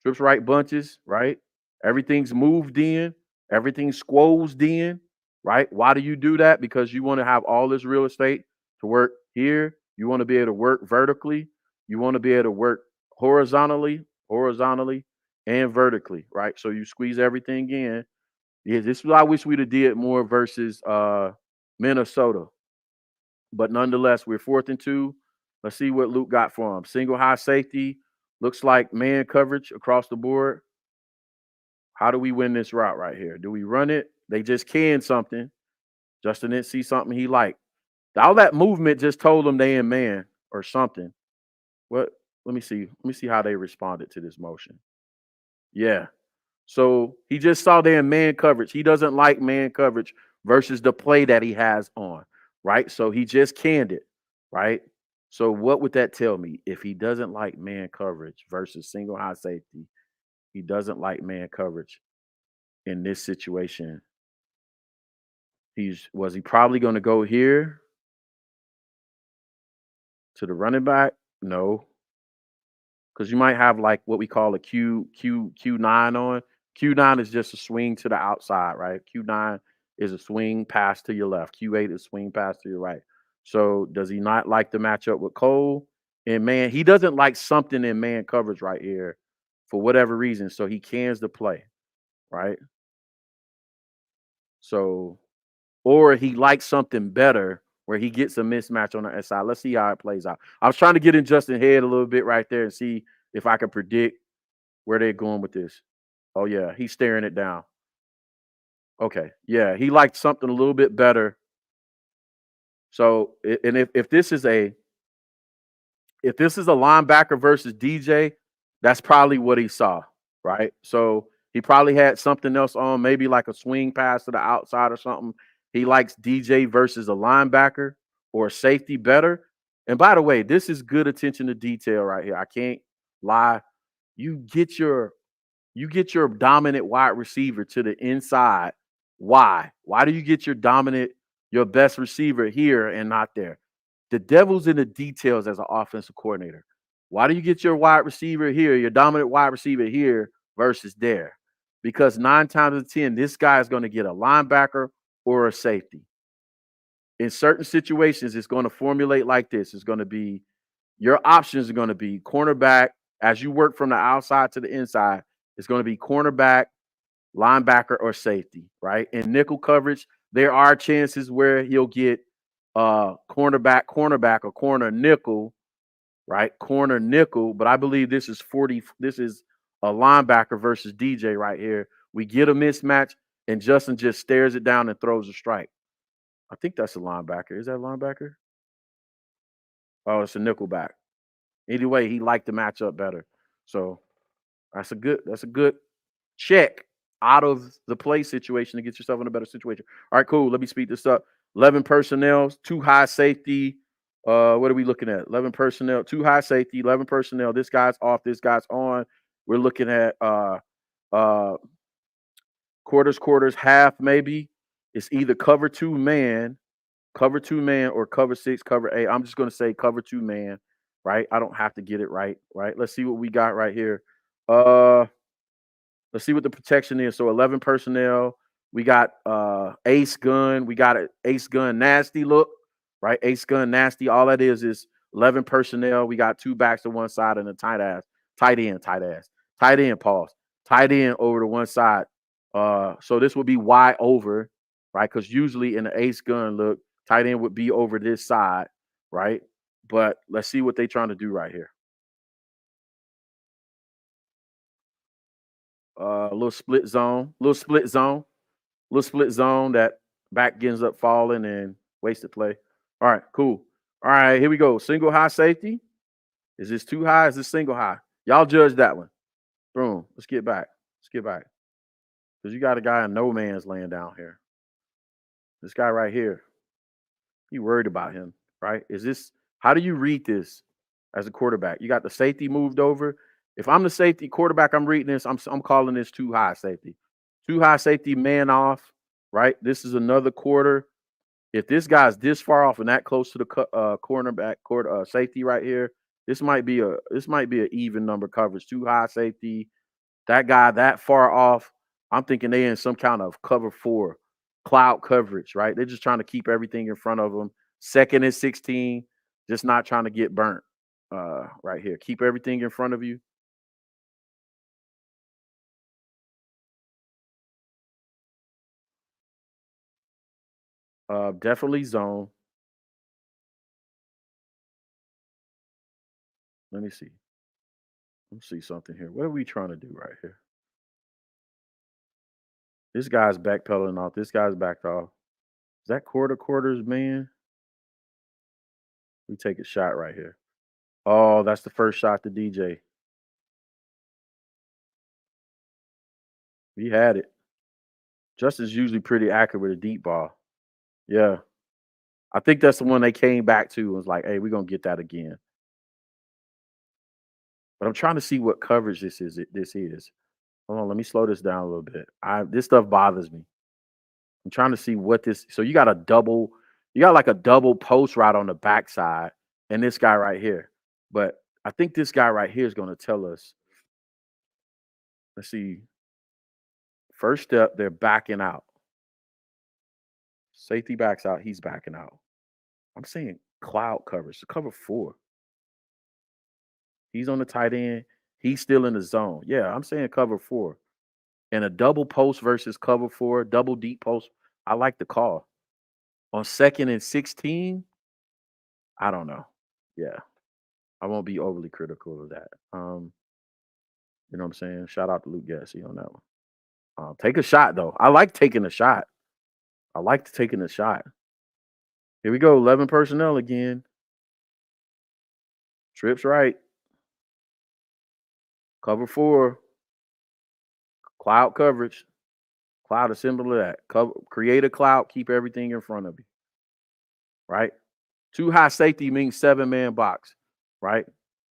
Trips right bunches. Right. Everything's moved in. Everything's squozed in. Right. Why do you do that? Because you want to have all this real estate to work here. You want to be able to work vertically. You want to be able to work horizontally, and vertically. Right. So you squeeze everything in. Yeah, this is what I wish we'd have did more versus Minnesota. But nonetheless, we're 4th and 2. Let's see what Luke got for him. Single high safety. Looks like man coverage across the board. How do we win this route right here? Do we run it? They just canned something. Justin didn't see something he liked. All that movement just told them they in man or something. What? Let me see. Let me see how they responded to this motion. Yeah. So he just saw they in man coverage. He doesn't like man coverage versus the play that he has on, right? So he just canned it, right? So what would that tell me? If he doesn't like man coverage versus single high safety, he doesn't like man coverage in this situation. Was he probably going to go here to the running back? No. Because you might have like what we call a Q9 on. Q9 is just a swing to the outside, right? Q9 is a swing pass to your left. Q8 is swing pass to your right. So does he not like the matchup with Cole? And man, he doesn't like something in man coverage right here for whatever reason. So he cans the play, right? So, or he likes something better where he gets a mismatch on the side. Let's see how it plays out. I was trying to get in Justin's head a little bit right there and see if I could predict where they're going with this. Oh, yeah, he's staring it down. Okay, yeah, he liked something a little bit better. So, and if this is a linebacker versus DJ, that's probably what he saw, right? So he probably had something else on, maybe like a swing pass to the outside or something. He likes DJ versus a linebacker or a safety better. And by the way, this is good attention to detail right here. I can't lie. You get your dominant wide receiver to the inside. Why? Why do you get your best receiver here and not there? The devil's in the details as an offensive coordinator. Why do you get your wide receiver here, your dominant wide receiver here versus there? Because 9 times out of 10, this guy is going to get a linebacker or a safety. In certain situations, it's going to formulate like this. It's going to be your options are going to be cornerback. As you work from the outside to the inside, it's going to be cornerback, linebacker, or safety, right? In nickel coverage, there are chances where he'll get cornerback, or corner nickel, right? Corner nickel, but I believe this is a linebacker versus DJ right here. We get a mismatch, and Justin just stares it down and throws a strike. I think that's a linebacker. Is that a linebacker? Oh, it's a nickelback. Anyway, he liked the matchup better. So that's a good check out of the play situation to get yourself in a better situation. All right, cool. Let me speed this up. 11 personnel, 2 high safety. What are we looking at? 11 personnel, 2 high safety, 11 personnel. This guy's off, this guy's on. We're looking at quarters, half maybe. It's either cover 2 man, or cover 6, cover 8. I'm just going to say cover 2 man, right? I don't have to get it right? Let's see what we got right here. Let's see what the protection is. So 11 personnel. We got ace gun. We got an ace gun nasty look, right? Ace gun nasty. All that is 11 personnel. We got 2 backs to one side and a tight end, pause. Tight end over to one side. So this would be wide over, right? Because usually in the ace gun look, tight end would be over this side, right? But let's see what they're trying to do right here. A little split zone that back ends up falling and wasted play. All right, cool. All right, here we go. Single high safety. Is this too high? Is this single high? Y'all judge that one. Boom. Let's get back. Let's get back. Because you got a guy in no man's land down here. This guy right here. You worried about him, right? How do you read this as a quarterback? You got the safety moved over. If I'm the safety quarterback, I'm reading this. I'm calling this too high safety. Too high safety, man off, right? This is another quarter. If this guy's this far off and that close to the cornerback safety right here, this might be an even number coverage. Too high safety. That guy that far off, I'm thinking they in some kind of cover 4 cloud coverage, right? They're just trying to keep everything in front of them. 2nd and 16, just not trying to get burnt right here. Keep everything in front of you. Definitely zone. Let me see. Let's see something here. What are we trying to do right here? This guy's backpedaling off. This guy's backed off. Is that quarters, man? We take a shot right here. Oh, that's the first shot to DJ. He had it. Justin's usually pretty accurate with a deep ball. Yeah. I think that's the one they came back to and was like, hey, we're going to get that again. But I'm trying to see what coverage this is. Hold on, let me slow this down a little bit. This stuff bothers me. I'm trying to see what this. So you got like a double post route on the backside, and this guy right here. But I think this guy right here is going to tell us. Let's see. First step, they're backing out. Safety backs out. He's backing out. I'm saying cloud coverage. So cover 4. He's on the tight end. He's still in the zone. Yeah, I'm saying cover 4. And a double post versus cover 4, double deep post. I like the call. On 2nd and 16, I don't know. Yeah. I won't be overly critical of that. You know what I'm saying? Shout out to Luke Getsy on that one. Take a shot, though. I like taking a shot. Here we go. 11 personnel again. Trips right. Cover 4. Cloud coverage. Cloud is symbol of that. Create a cloud. Keep everything in front of you. Right? Too high safety means 7-man box. Right?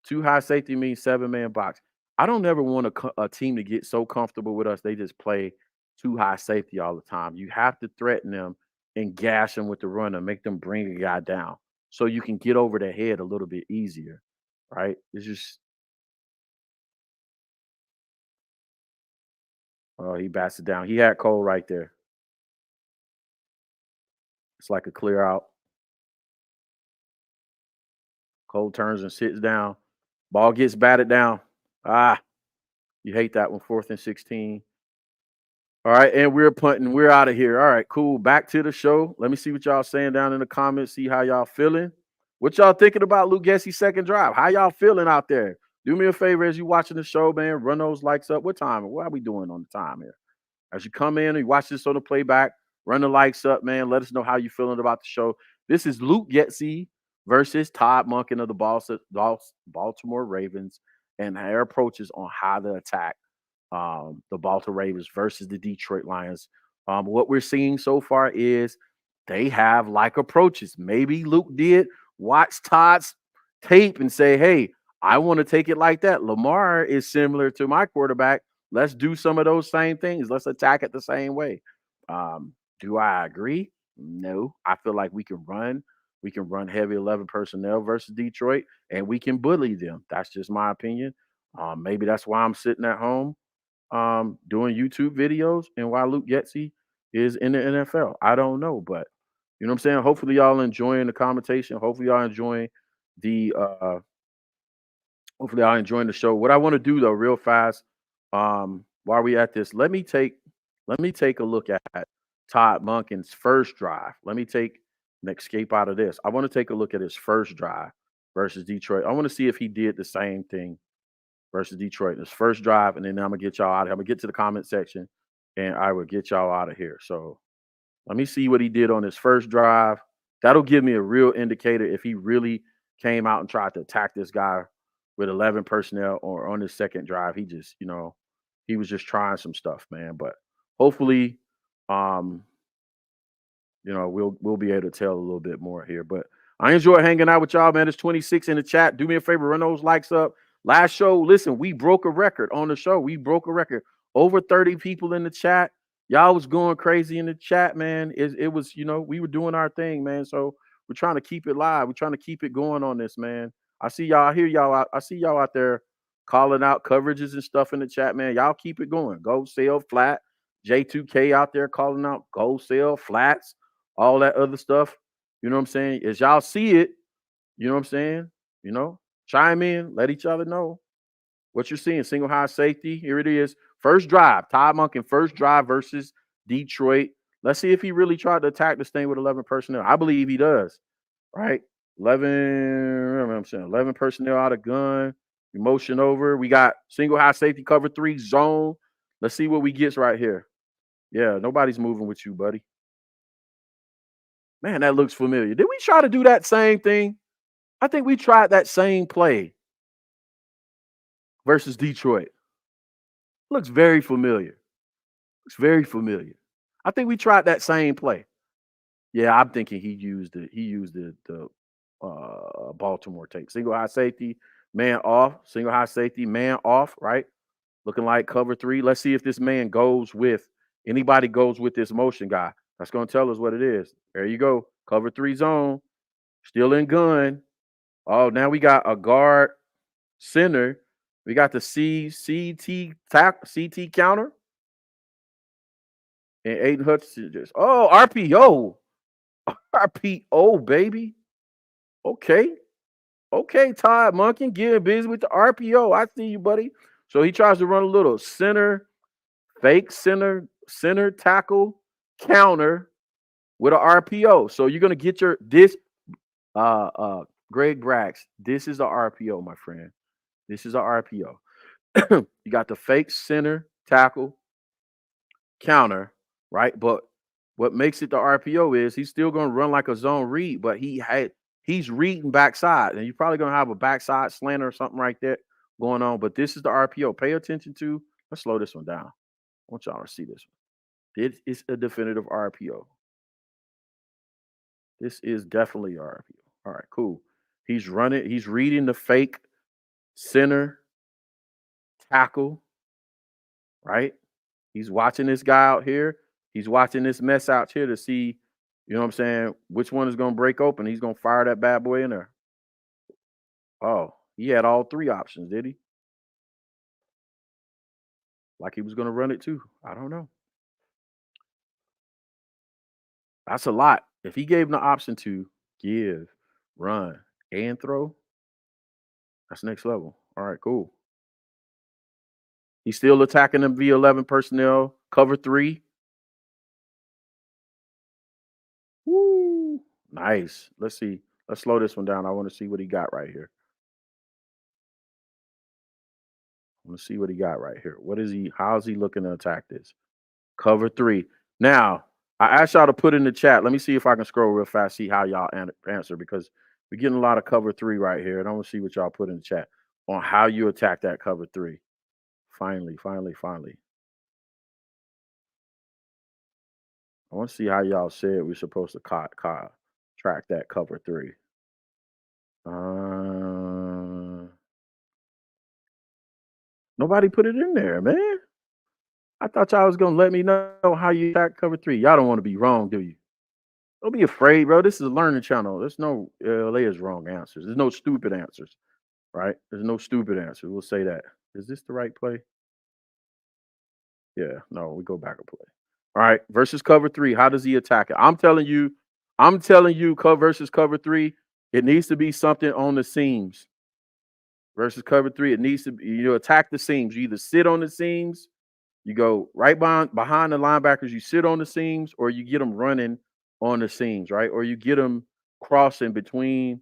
Too high safety means 7-man box. I don't ever want a team to get so comfortable with us they just play too high safety all the time. You have to threaten them and gash them with the run and make them bring a guy down so you can get over their head a little bit easier. Right? It's just. Oh, he bats it down. He had Cole right there. It's like a clear out. Cole turns and sits down. Ball gets batted down. You hate that one. 4th and 16. All right, and we're punting. We're out of here. All right, cool. Back to the show. Let me see what y'all saying down in the comments. See how y'all feeling. What y'all thinking about Luke Getsy's second drive? How y'all feeling out there? Do me a favor as you watching the show, man. Run those likes up. What time? What are we doing on the time here? As you come in and you watch this on the playback, run the likes up, man. Let us know how you feeling about the show. This is Luke Getsy versus Todd Monken of the Baltimore Ravens and their approaches on how to attack the Baltimore Ravens versus the Detroit Lions. What we're seeing so far is they have like approaches. Maybe Luke did watch Todd's tape and say, hey, I want to take it like that. Lamar is similar to my quarterback. Let's do some of those same things. Let's attack it the same way. Do I agree? No. I feel like we can run. We can run heavy 11 personnel versus Detroit, and we can bully them. That's just my opinion. Maybe that's why I'm sitting at home doing YouTube videos and why Luke Getsy is in the NFL. I don't know, but you know what I'm saying? Hopefully y'all enjoying the commentation. Hopefully y'all enjoying the show. What I want to do though, real fast, while we at this, let me take a look at Todd Monken's first drive. Let me take an escape out of this. I want to take a look at his first drive versus Detroit. I want to see if he did the same thing versus Detroit in his first drive, and then I'm gonna get y'all out of here. I'm gonna get to the comment section and I will get y'all out of here. So let me see what he did on his first drive. That'll give me a real indicator if he really came out and tried to attack this guy with 11 personnel, or on his second drive, he just, he was just trying some stuff, man. But hopefully, um, we'll be able to tell a little bit more here. But I enjoy hanging out with y'all, man. It's 26 in the chat. Do me a favor, run those likes up. Last show, listen, we broke a record on the show. We broke a record. Over 30 people in the chat. Y'all was going crazy in the chat, man. It was, we were doing our thing, man. So we're trying to keep it live. We're trying to keep it going on this, man. I see y'all, I hear y'all out. I see y'all out there calling out coverages and stuff in the chat, man. Y'all keep it going. Go sell flat. J2K out there calling out go sell flats, all that other stuff. You know what I'm saying? As y'all see it, you know what I'm saying? Chime in, let each other know what you're seeing. Single high safety. Here it is. First drive. Todd Monken, first drive versus Detroit. Let's see if he really tried to attack this thing with 11 personnel. I believe he does. Right? 11 personnel out of gun. Motion over. We got single high safety cover 3 zone. Let's see what we get right here. Yeah, nobody's moving with you, buddy. Man, that looks familiar. Did we try to do that same thing? I think we tried that same play versus Detroit. Looks very familiar. Looks very familiar. I think we tried that same play. Yeah, I'm thinking he used the Baltimore take. Single high safety, man off. Single high safety, man off, right? Looking like cover 3. Let's see if this man goes with this motion guy. That's going to tell us what it is. There you go. Cover 3 zone. Still in gun. Oh, now we got a guard center. We got the CT counter. And Aiden Hudson just RPO. RPO, baby. Okay, Todd Monken getting busy with the RPO. I see you, buddy. So he tries to run a little fake center tackle counter with an RPO. So you're gonna get Greg Brax. This is the RPO, my friend. This is a RPO. You got the fake center tackle counter, right? But what makes it the RPO is he's still going to run like a zone read, but he's reading backside, and you're probably going to have a backside slanter or something right there going on. But this is the RPO. Pay attention to. Let's slow this one down. I want y'all to see this one. It is a definitive RPO. This is definitely RPO. All right, cool. He's running. He's reading the fake center tackle, right? He's watching this guy out here. He's watching this mess out here to see, you know what I'm saying, which one is going to break open. He's going to fire that bad boy in there. Oh, he had all 3 options, did he? Like he was going to run it too. I don't know. That's a lot. If he gave him the option to give, run, and throw, that's next level. All right, cool. He's still attacking them via 11 personnel, cover 3. Woo. Nice. Let's see. Let's slow this one down. I want to see what he got right here. I want to see what he got right here. How's he looking to attack this? Cover 3. Now, I asked y'all to put in the chat. Let me see if I can scroll real fast, see how y'all answer, because we're getting a lot of cover 3 right here. And I want to see what y'all put in the chat on how you attack that cover 3. Finally. I want to see how y'all said we're supposed to track that cover 3. Nobody put it in there, man. I thought y'all was going to let me know how you attack cover 3. Y'all don't want to be wrong, do you? Don't be afraid, bro. This is a learning channel. There's no there's wrong answers. There's no stupid answers, right? There's no stupid answers. We'll say that. Is this the right play? Yeah, no, we go back a play. All right, versus cover 3. How does he attack it? I'm telling you, versus cover 3, it needs to be something on the seams. Versus cover 3, it needs to be, you attack the seams. You either sit on the seams, you go right behind the linebackers, you sit on the seams, or you get them running on the seams, right? Or you get them crossing between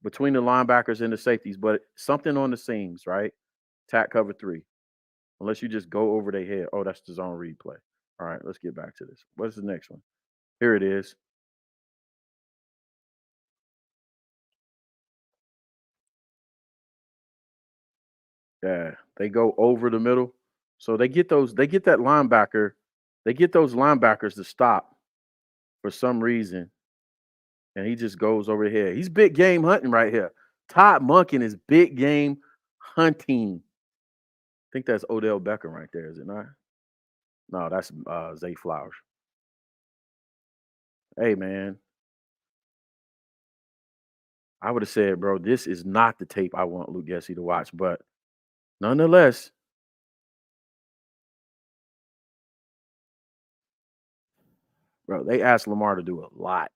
the linebackers and the safeties, but something on the seams, right? Attack cover 3. Unless you just go over their head. Oh, that's the zone read play. All right, let's get back to this. What's the next one? Here it is. Yeah, they go over the middle. So they get those linebackers to stop for some reason. And he just goes over the head. He's big game hunting right here. Todd Monken is big game hunting. I think that's Odell Beckham right there, is it not? No, that's Zay Flowers. Hey, man. I would have said, bro, this is not the tape I want Luke Getsy to watch. But nonetheless, bro, they asked Lamar to do a lot.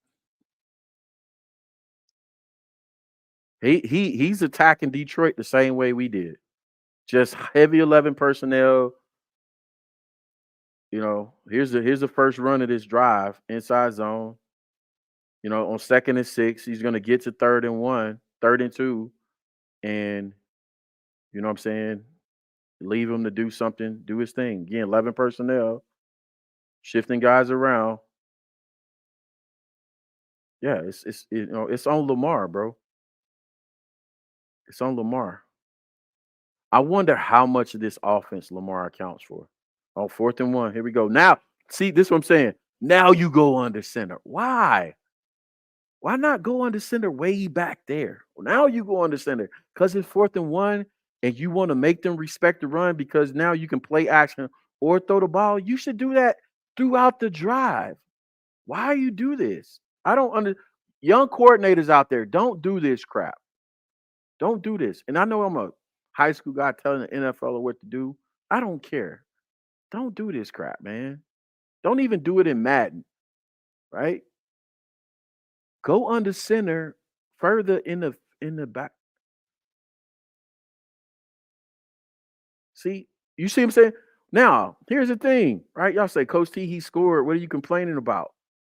He's attacking Detroit the same way we did. Just heavy 11 personnel. You know, here's the first run of this drive, inside zone. You know, on 2nd and 6, he's going to get to 3rd and 1, 3rd and 2, and you know what I'm saying, leave him to do something, do his thing. Again, 11 personnel, shifting guys around. Yeah, it's on Lamar, bro. It's on Lamar. I wonder how much of this offense Lamar accounts for. On 4th and 1, here we go. Now, see, this is what I'm saying. Now you go under center. Why? Why not go under center way back there? Well, now you go under center because it's 4th and 1 and you want to make them respect the run because now you can play action or throw the ball. You should do that throughout the drive. Why you do this? I don't young coordinators out there, don't do this crap. Don't do this. And I know I'm a high school guy telling the NFL what to do. I don't care. Don't do this crap, man. Don't even do it in Madden, right? Go under center further in the back. See, you see what I'm saying? Now, here's the thing, right? Y'all say, Coach T, he scored. What are you complaining about?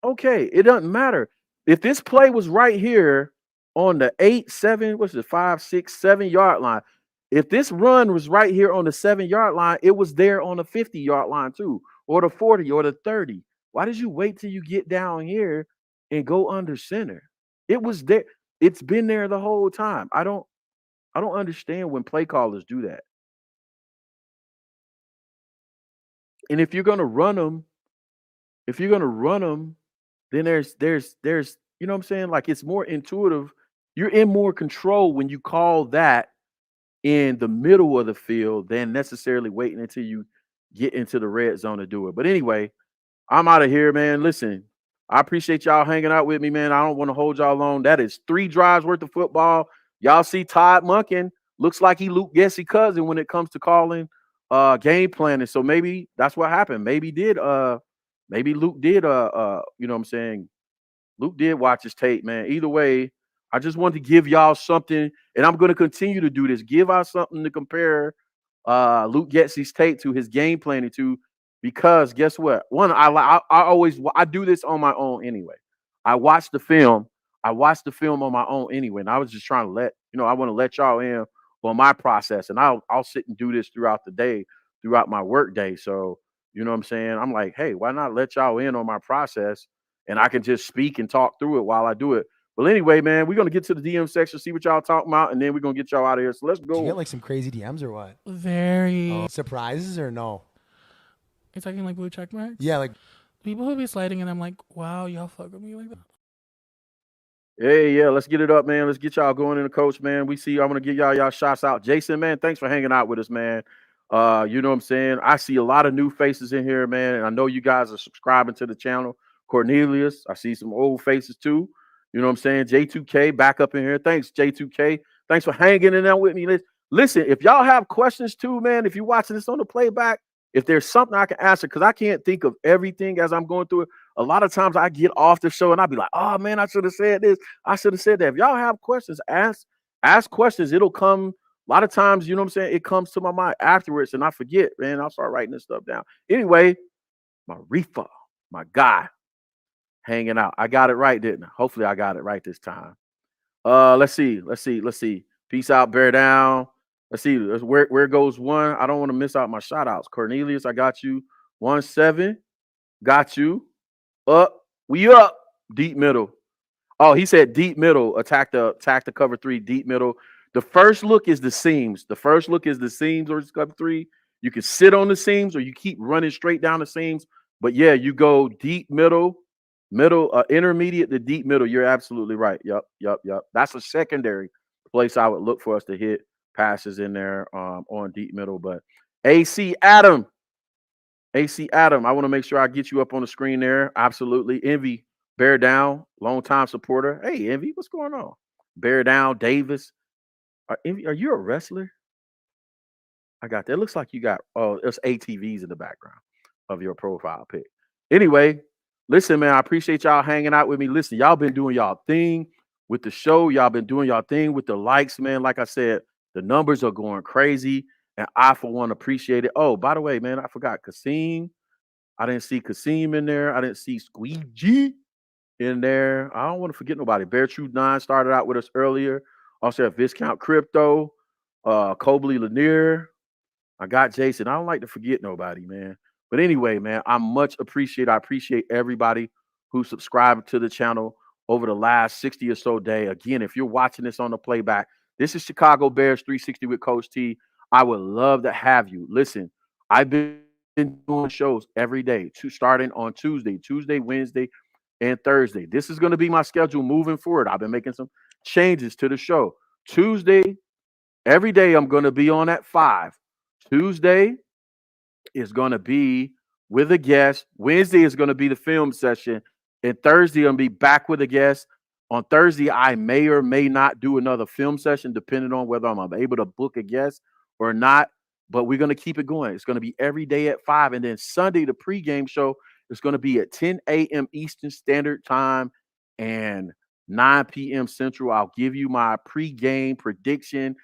Okay, it doesn't matter. If this play was right here on the 8, 7, what's it, 5, 6, 7-yard line. If this run was right here on the 7-yard line, it was there on the 50-yard line too, or the 40 or the 30. Why did you wait till you get down here and go under center? It was there. It's been there the whole time. I don't understand when play callers do that. And if you're gonna run them, then there's you know what I'm saying? Like it's more intuitive. You're in more control when you call that in the middle of the field than necessarily waiting until you get into the red zone to do it. But anyway, I'm out of here, man. Listen, I appreciate y'all hanging out with me, man. I don't want to hold y'all long. That is 3 drives worth of football. Y'all see Todd Monken looks like he Luke Getsy cousin when it comes to calling game planning. So maybe that's what happened. Maybe Luke did you know what I'm saying? Luke did watch his tape, man. Either way, I just wanted to give y'all something, and I'm going to continue to do this. Give out something to compare Luke Getsy's tape to his game planning to, because guess what? One, I do this on my own anyway. I watch the film on my own anyway, and I was just trying to I want to let y'all in on my process, and I'll sit and do this throughout the day, throughout my work day. So you know what I'm saying? I'm like, hey, why not let y'all in on my process, and I can just speak and talk through it while I do it. Well, anyway, man, we're going to get to the DM section, see what y'all talking about, and then we're going to get y'all out of here. So let's go. Did you get like some crazy DMs or what? Very. Surprises or no? You're talking like blue check marks? Yeah, like people who be sliding and I'm like, wow, y'all fuck with me like that. Hey, yeah, let's get it up, man. Let's get y'all going in the coach, man. We see you. I'm going to give y'all shots out. Jason, man, thanks for hanging out with us, man. You know what I'm saying? I see a lot of new faces in here, man, and I know you guys are subscribing to the channel. Cornelius, I see some old faces too. You know what I'm saying? J2K back up in here. Thanks, J2K. Thanks for hanging in there with me. Listen, if y'all have questions too, man, if you're watching this on the playback, if there's something I can answer, because I can't think of everything as I'm going through it. A lot of times I get off the show and I'll be like, oh, man, I should have said this. I should have said that. If y'all have questions, ask questions. It'll come. A lot of times, you know what I'm saying? It comes to my mind afterwards and I forget, man. I'll start writing this stuff down. Anyway, my reefer, my guy, hanging out. I got it right, didn't I? Hopefully I got it right this time. Let's see. Peace out, bear down. Let's see. Where goes one? I don't want to miss out my shout outs. Cornelius, I got you. 1-7. Got you. Up. We up. Deep middle. Oh, he said deep middle. Attack the cover 3, deep middle. The first look is the seams. Versus cover 3. You can sit on the seams or you keep running straight down the seams. But yeah, you go deep middle, intermediate to deep middle. You're absolutely right. Yep. That's a secondary place I would look for us to hit passes in there on deep middle. But AC Adam, I want to make sure I get you up on the screen there. Absolutely. Envy, bear down, long time supporter. Hey, Envy, what's going on? Bear down, Davis. Envy, are you a wrestler? I got that. It looks like you got there's ATVs in the background of your profile pic. Anyway, listen, man, I appreciate y'all hanging out with me. Listen, y'all been doing y'all thing with the show. Y'all been doing y'all thing with the likes, man. Like I said, the numbers are going crazy, and I for one appreciate it. Oh, by the way, man, I forgot Kasim. I didn't see Kasim in there. I didn't see Squeegee in there. I don't want to forget nobody. Bear Truth 9 started out with us earlier. Also have Viscount Crypto, Cobley Lanier. I got Jason. I don't like to forget nobody, man. But anyway, man, I appreciate everybody who subscribed to the channel over the last 60 or so day. Again, if you're watching this on the playback, this is Chicago Bears 360 with Coach T. I would love to have you. Listen, I've been doing shows every day, starting on Tuesday, Wednesday, and Thursday. This is going to be my schedule moving forward. I've been making some changes to the show. Tuesday, every day I'm going to be on at 5. Tuesday is going to be with a guest. Wednesday is going to be the film session. And Thursday, I'm going to be back with a guest. On Thursday, I may or may not do another film session, depending on whether I'm able to book a guest or not. But we're going to keep it going. It's going to be every day at 5. And then Sunday, the pregame show is going to be at 10 a.m. Eastern Standard Time and 9 p.m. Central. I'll give you my pregame prediction.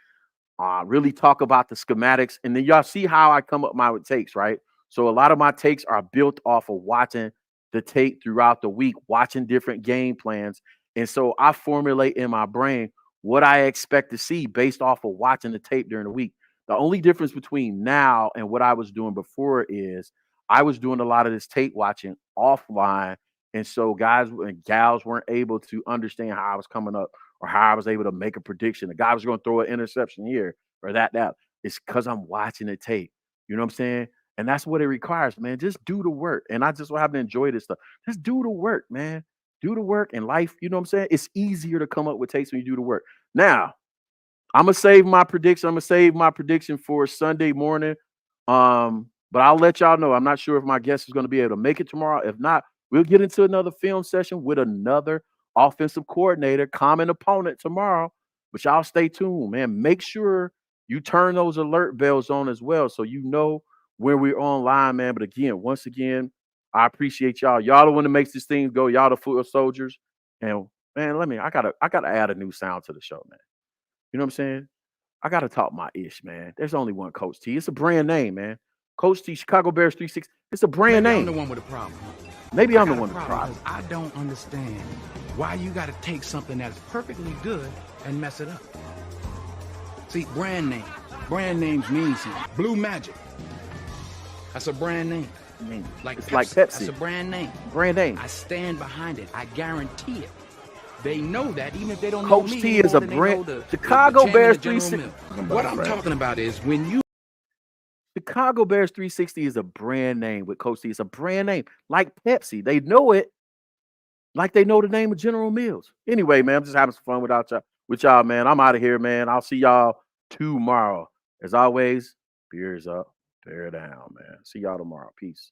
Really talk about the schematics, and then y'all see how I come up with takes, right? So a lot of my takes are built off of watching the tape throughout the week, watching different game plans, and so I formulate in my brain what I expect to see based off of watching the tape during the week. The only difference between now and what I was doing before is I was doing a lot of this tape watching offline, and so guys and gals weren't able to understand how I was coming up or how I was able to make a prediction. The guy was going to throw an interception here or that. It's because I'm watching the tape. You know what I'm saying? And that's what it requires, man. Just do the work. And I just happen to enjoy this stuff. Just do the work, man. Do the work in life. You know what I'm saying? It's easier to come up with takes when you do the work. Now, I'm going to save my prediction. I'm going to save my prediction for Sunday morning. But I'll let y'all know. I'm not sure if my guest is going to be able to make it tomorrow. If not, we'll get into another film session with another offensive coordinator, common opponent tomorrow. But y'all stay tuned, man. Make sure you turn those alert bells on as well so you know when we're online, man. But again, once again, I appreciate y'all. Y'all the one that makes these things go. Y'all the foot soldiers. And man, I gotta add a new sound to the show, man. You know what I'm saying? I gotta talk my ish, man. There's only one Coach T. It's a brand name, man. Coach T, Chicago Bears 360. It's a brand name. I'm the one with a problem. Maybe I'm the one with a problem. I don't understand why you got to take something that's perfectly good and mess it up. See, brand names mean something. Blue Magic, that's a brand name. It's like Pepsi. That's a brand name. Brand name. I stand behind it. I guarantee it. They know that even if they don't Coach know me. T is a brand. Chicago Bears 360. What I'm talking about is when you. Chicago Bears 360 is a brand name with Coach T. It's a brand name like Pepsi. They know it like they know the name of General Mills. Anyway, man, I'm just having some fun with y'all, man. I'm out of here, man. I'll see y'all tomorrow. As always, beers up, bear down, man. See y'all tomorrow. Peace.